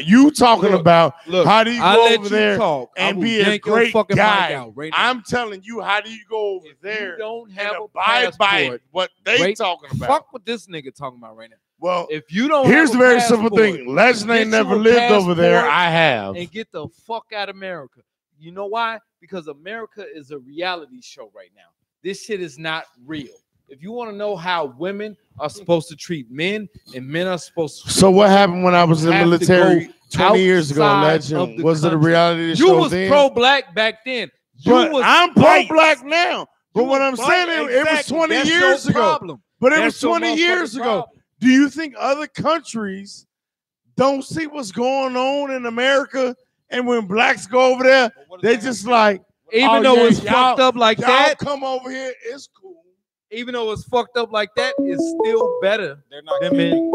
look, how do you go over there and be a great guy? Right I'm telling you, how do you go over there? You don't have a passport. By what they talking about? Fuck what this nigga talking about right now. Well, if you don't, here's the very simple thing. Legend ain't never lived over there. I have. And get the fuck out of America. You know why? Because America is a reality show right now. This shit is not real. If you want to know how women are supposed to treat men and men are supposed to. So what happened when I was in the military 20 years ago, Legend? Was it a reality show? You was pro-black back then. I'm pro-black now. But what I'm saying, it was 20 years ago. But it was 20 years ago. Do you think other countries don't see what's going on in America? And when blacks go over there, they just like, even though it's fucked up like that, come over here, it's cool. Even though it's fucked up like that, it's still better. They're not than kicking. men.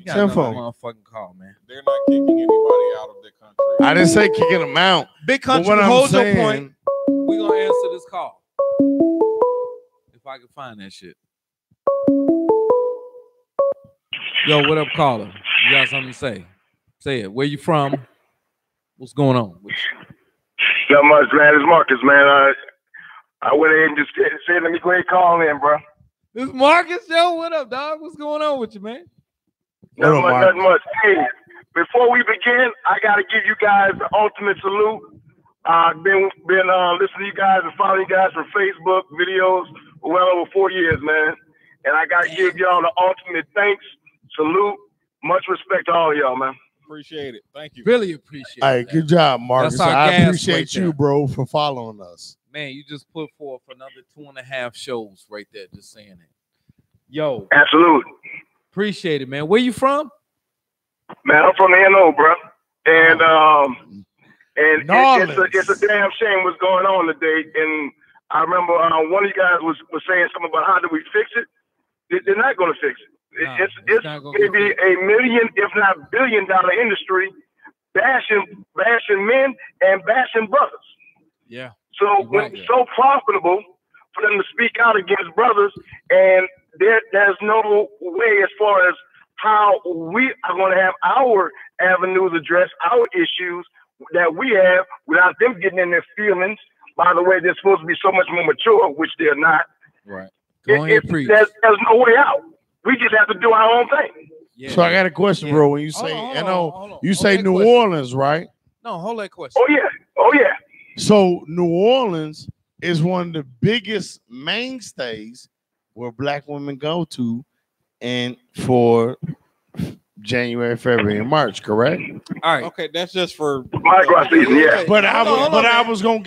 They're not kicking. Motherfucking call, man. They're not kicking anybody out of the country. I didn't say kicking them out. Big country, hold your point. We're gonna answer this call. If I can find that shit. Yo, what up, caller? You got something to say? Say it. Where you from? What's going on? Not much, man. It's Marcus, man. I went ahead and just said, let me go ahead and call in, bro. This Marcus, yo, what up, dog? What's going on with you, man? Nothing much. Hey, before we begin, I got to give you guys the ultimate salute. I've been listening to you guys and following you guys from Facebook videos for well over 4 years, man. And I got to give y'all the ultimate thanks, salute, much respect to all of y'all, man. Appreciate it. Thank you. Really appreciate it. All right, good job, Marcus. I appreciate you, bro, for following us. Man, you just put forth another 2.5 shows right there, just saying it. Yo. Absolutely. Appreciate it, man. Where you from? Man, I'm from the NO, bro. And it's a damn shame what's going on today. And I remember one of you guys was saying something about how do we fix it. They're not going to fix it. It's maybe $1 million, if not $1 billion industry bashing men and bashing brothers. Yeah. So when it's so profitable for them to speak out against brothers, and there's no way as far as how we are going to have our avenues addressed, our issues that we have without them getting in their feelings. By the way, they're supposed to be so much more mature, which they're not. Right. There's no way out. We just have to do our own thing. Yeah. So I got a question, bro. When you say you say New Orleans, right? No, hold that question. Oh yeah. So New Orleans is one of the biggest mainstays where black women go to, and for January, February, and March, correct? All right. Okay, that's just for Mardi Gras season, yeah. But I was gonna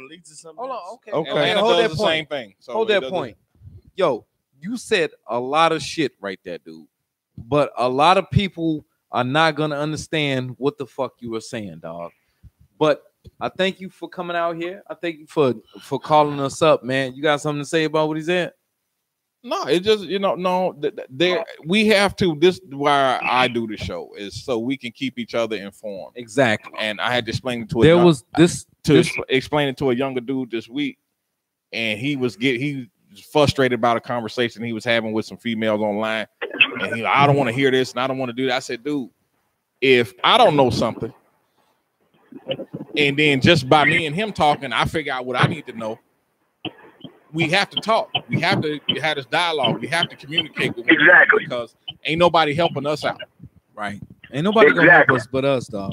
lead to something. Hold on. Okay. Okay. Hold that the point. same thing. So hold that point. Yo, you said a lot of shit right there, dude. But a lot of people are not gonna understand what the fuck you were saying, dog. But I thank you for coming out here. I thank you for calling us up, man. You got something to say about what he said? No, it just there we have to. This is why I do the show is so we can keep each other informed. Exactly. And I had to explain it to explain it to a younger dude this week, and he was frustrated about a conversation he was having with some females online, and I don't want to hear this and I don't want to do that. I said, dude, if I don't know something, and then just by me and him talking, I figure out what I need to know. We have to talk. We have to have this dialogue. We have to communicate with one another because ain't nobody helping us out. Right. Ain't nobody gonna help us but us, dog.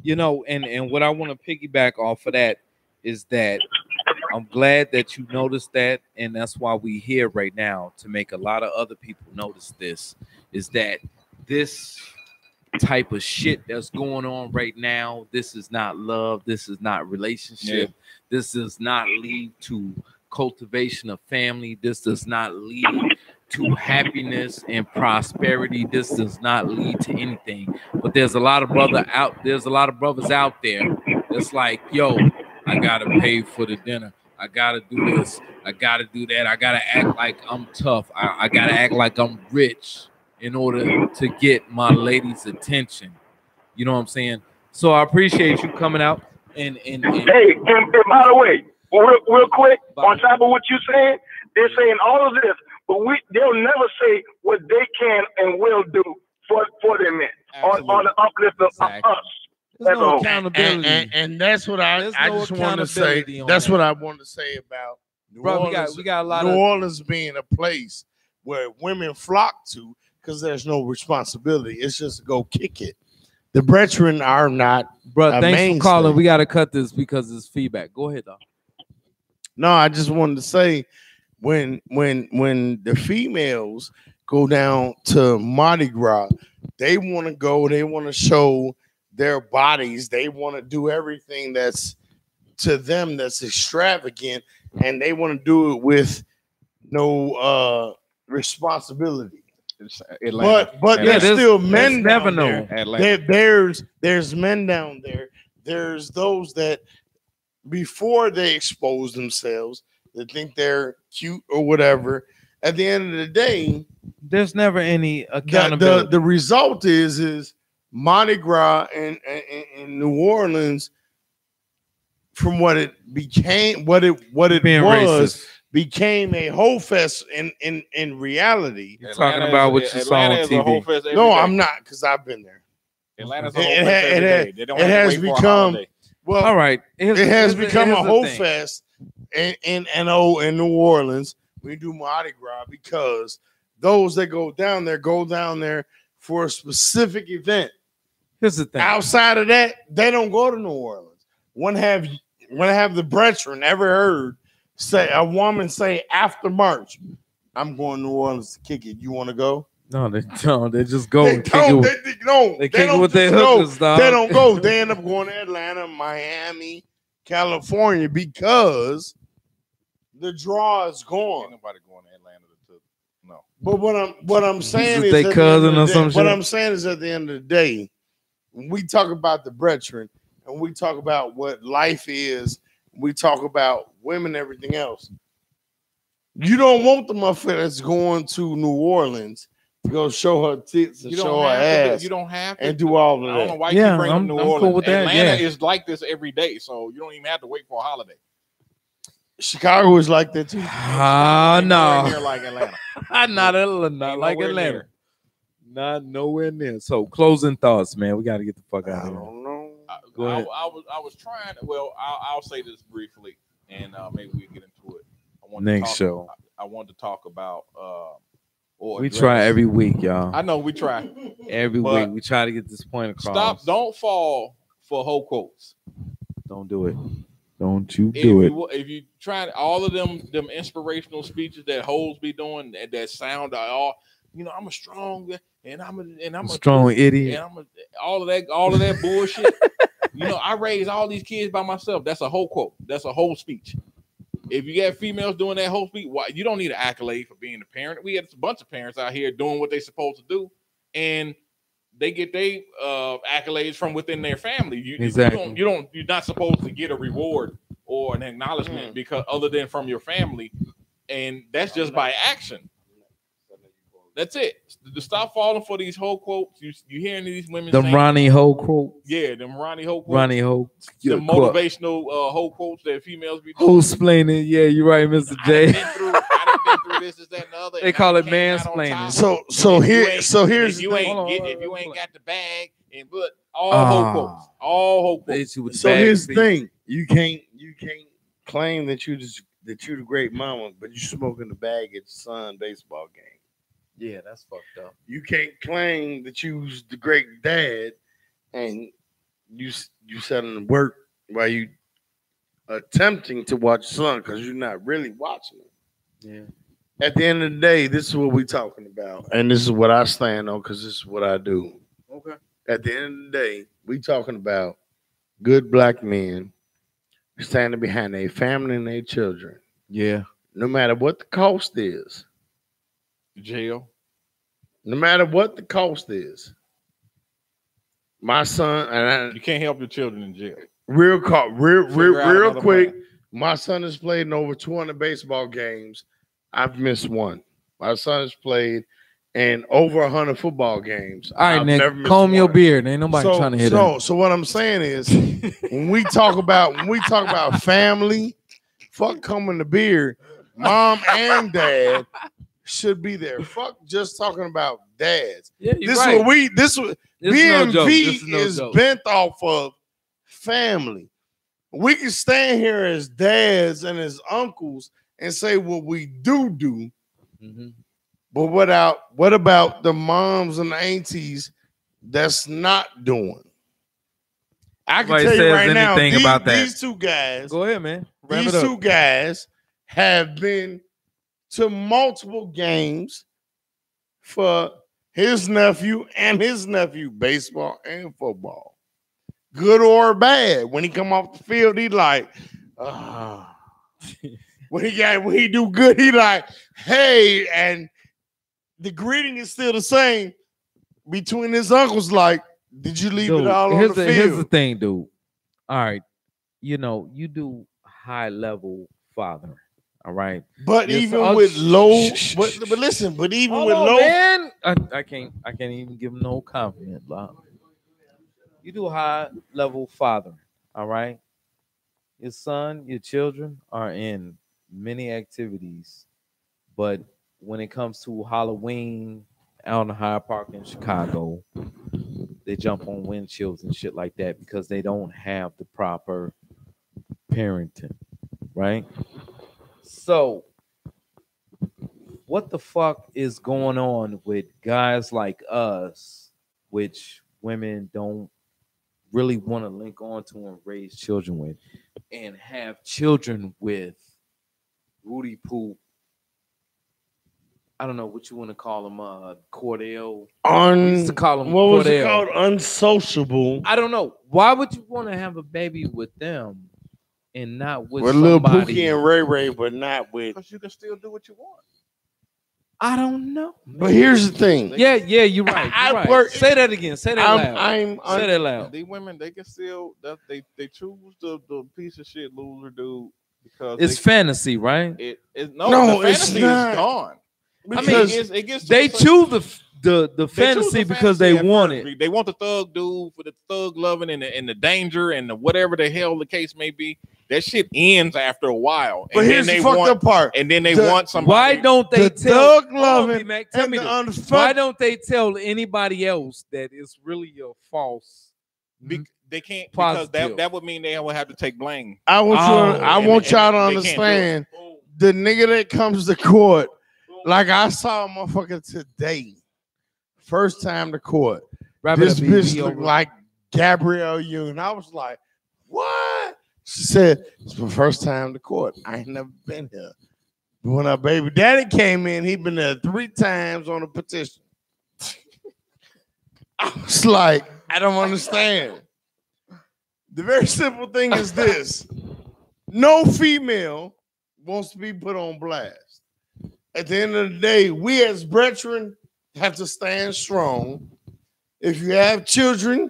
You know, and what I want to piggyback off of that is that I'm glad that you noticed that, and that's why we here right now to make a lot of other people notice this, is that this type of shit that's going on right now, this is not love, this is not relationship, this does not lead to cultivation of family, this does not lead to happiness and prosperity, this does not lead to anything. But there's a lot of brothers out there that's like, yo, I gotta pay for the dinner, I gotta do this, I gotta do that, I gotta act like I'm tough, I gotta act like I'm rich in order to get my lady's attention. You know what I'm saying? So I appreciate you coming out and hey, and by the way, real quick, on top of what you're saying, they're saying all of this, but they'll never say what they can and will do for them men on the uplift of us. There's no accountability. And that's what I just want to say. That's what I want to say about New Orleans. We got a lot New Orleans being a place where women flock to because there's no responsibility. It's just to go kick it. The brethren are not. Bro, thanks for calling. We got to cut this because it's feedback. Go ahead, though. No, I just wanted to say when the females go down to Mardi Gras, they want to go, they want to show their bodies, they want to do everything that's to them that's extravagant, and they want to do it with no responsibility. But there's still men down there. There's men down there. There's those that before they expose themselves, they think they're cute or whatever. At the end of the day, there's never any accountability. The result is Mardi Gras in New Orleans, from what it became, what it was, racist, became a whole fest in reality. You're talking about what you saw on TV. No, I'm not, because I've been there. Atlanta's a whole fest every day. They don't have to wait for a holiday. Well, all right. It has become a whole fest in New Orleans. We do Mardi Gras because those that go down there for a specific event. Here's the thing. Outside of that, they don't go to New Orleans. When have the brethren ever heard a woman say after March, I'm going to New Orleans to kick it? You want to go? No, they don't. They just go and kick it. They kick it with their hookers, dog. They don't go. They end up going to Atlanta, Miami, California because the draw is gone. Ain't nobody going to Atlanta no. But what I'm saying is they cousin or some shit. What I'm saying is at the end of the day, when we talk about the brethren and we talk about what life is, we talk about women and everything else. You don't want the motherfucker that's going to New Orleans to go show her tits and show her ass. You don't have to and do all of that. I don't know why you bring them to New Orleans. Cool with that. Atlanta is like this every day, so you don't even have to wait for a holiday. Chicago is like that too. No. Like Atlanta. not like Atlanta. Not nowhere near. So closing thoughts, man. We got to get the fuck out of here. I don't know. Go ahead. I was trying. Well, I'll say this briefly, and maybe we get into it. Next show. I want to talk about. We try every week, y'all. I know we try every week. We try to get this point across. Don't fall for whole quotes. Don't do it. Don't you do it. If you try all of them inspirational speeches that hoes be doing that sound all, I'm a strong and I'm a strong idiot. And all of that bullshit. I raised all these kids by myself. That's a whole quote. That's a whole speech. If you got females doing that whole speech, why you don't need an accolade for being a parent. We had a bunch of parents out here doing what they're supposed to do, and they get their accolades from within their family. You're not supposed to get a reward or an acknowledgement because other than from your family, and that's just by action. That's it. To stop falling for these whole quotes. You hearing these women them saying, Ronnie Ho quotes. Yeah, them Ronnie Ho quotes. Ronnie Ho. The motivational whole quotes that females be doing. Who's explaining? Yeah, you're right, Mr. J. I done been through this, that, and the other. They call it mansplaining. Here's if you ain't got the bag and but all whole quotes. So here's the thing: you can't claim that you're the great mama, but you smoking the bag at your son baseball game. Yeah, that's fucked up. You can't claim that you's the great dad and you selling work while you attempting to watch son because you're not really watching it. Yeah. At the end of the day, this is what we're talking about, and this is what I stand on because this is what I do. Okay. At the end of the day, we talking about good black men standing behind their family and their children. Yeah. No matter what the cost is. Jail. No matter what the cost is. My son you can't help your children in jail. Real quick. My son has played in over 200 baseball games. I've missed one. My son has played in over 100 football games. All right, Nick, comb your beard. Ain't nobody trying to hit it. So what I'm saying is, when we talk about family, fuck combing the beard. Mom and dad should be there. Fuck just talking about dads. Yeah, BMV is bent off of family. We can stand here as dads and as uncles and say what we do. Mm-hmm. But what about the moms and the aunties that's not doing? I can tell you right now, these two guys. Go ahead, man. These two guys have been to multiple games for his nephew, baseball and football. Good or bad. When he come off the field, he like, when he do good, he like, hey, and the greeting is still the same between his uncles. Like, did you leave it all on the field? Here's the thing, dude. All right, you do high level father. All right, but even with low, but listen, but even with low, man, I can't even give him no compliment, Bob. You do high level father. All right, your son, your children are in many activities, but when it comes to Halloween out in Hyde Park in Chicago, they jump on windshields and shit like that because they don't have the proper parenting, right? So, what the fuck is going on with guys like us, which women don't really want to link on to and raise children with, and have children with Rudy Poop? I don't know what you want to call him, Cordell. We used to call him what Cordell. Was it called? Unsociable. I don't know. Why would you want to have a baby with them and not with Lil Pookie and Ray Ray, but not with? Because you can still do what you want. I don't know. But here's the thing. Yeah, you're right. Say that again. Say that loud. Say that loud. These women, they can still they choose the piece of shit loser dude because it's fantasy, right? The fantasy is gone. Because it gets they choose the fantasy because they want it. They want the thug dude for the thug loving and the danger and the whatever the hell the case may be. That shit ends after a while. But here's the fucked up part. And then they want somebody. Why don't they tell thug loving? Tell me why don't they tell anybody else that it's really a false? They can't because that would mean they would have to take blame. I want y'all to understand the nigga that comes to court. Like I saw a motherfucker today, first time to court. This bitch looked like Gabrielle Union. I was like, what? She said, it's my first time to court. I ain't never been here. But when our baby daddy came in, he been there 3 times on a petition. I was like, I don't understand. The very simple thing is this. No female wants to be put on blast. At the end of the day, we as brethren have to stand strong. If you have children,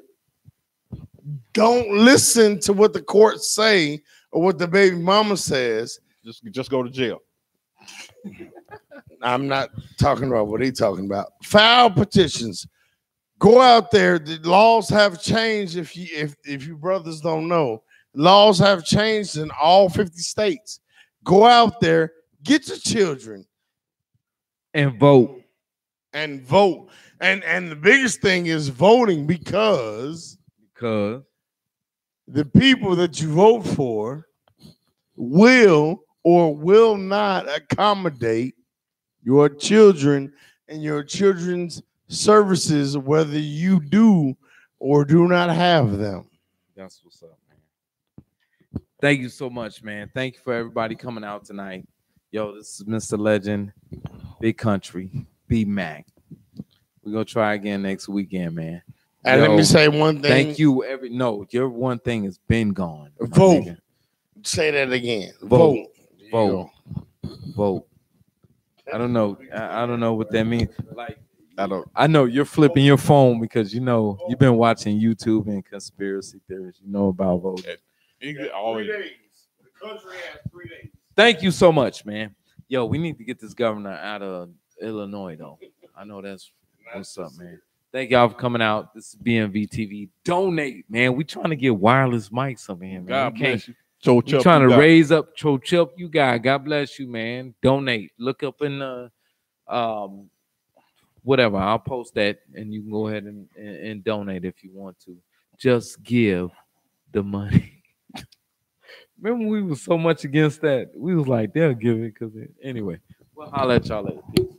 don't listen to what the courts say or what the baby mama says. Just go to jail. I'm not talking about what he's talking about. File petitions. Go out there. The laws have changed. If you brothers don't know, laws have changed in all 50 states. Go out there, get your children, and vote. And vote. And the biggest thing is voting because the people that you vote for will or will not accommodate your children and your children's services, whether you do or do not have them. That's what's up, man. Thank you so much, man. Thank you for everybody coming out tonight. Yo, this is Mr. Legend, Big Country, BMAC. We're gonna try again next weekend, man. And let me say one thing. Thank you. Your one thing has been gone. Vote. Say that again. Vote. I don't know. I don't know what that means. Like, I know you're flipping your phone because you've been watching YouTube and conspiracy theories. You know about voting. Always. 3 days. The country has 3 days. Thank you so much, man. Yo, we need to get this governor out of Illinois, though. I know that's what's up, man. Thank y'all for coming out. This is BMVTV. Donate, man. We trying to get wireless mics up in here, man. God bless you. We're trying to raise up Cho-Chip. You got. God bless you, man. Donate. Look up in the whatever. I'll post that, and you can go ahead and donate if you want to. Just give the money. Remember, we was so much against that. We was like, they'll give it because anyway. We'll holler at y'all later. Peace.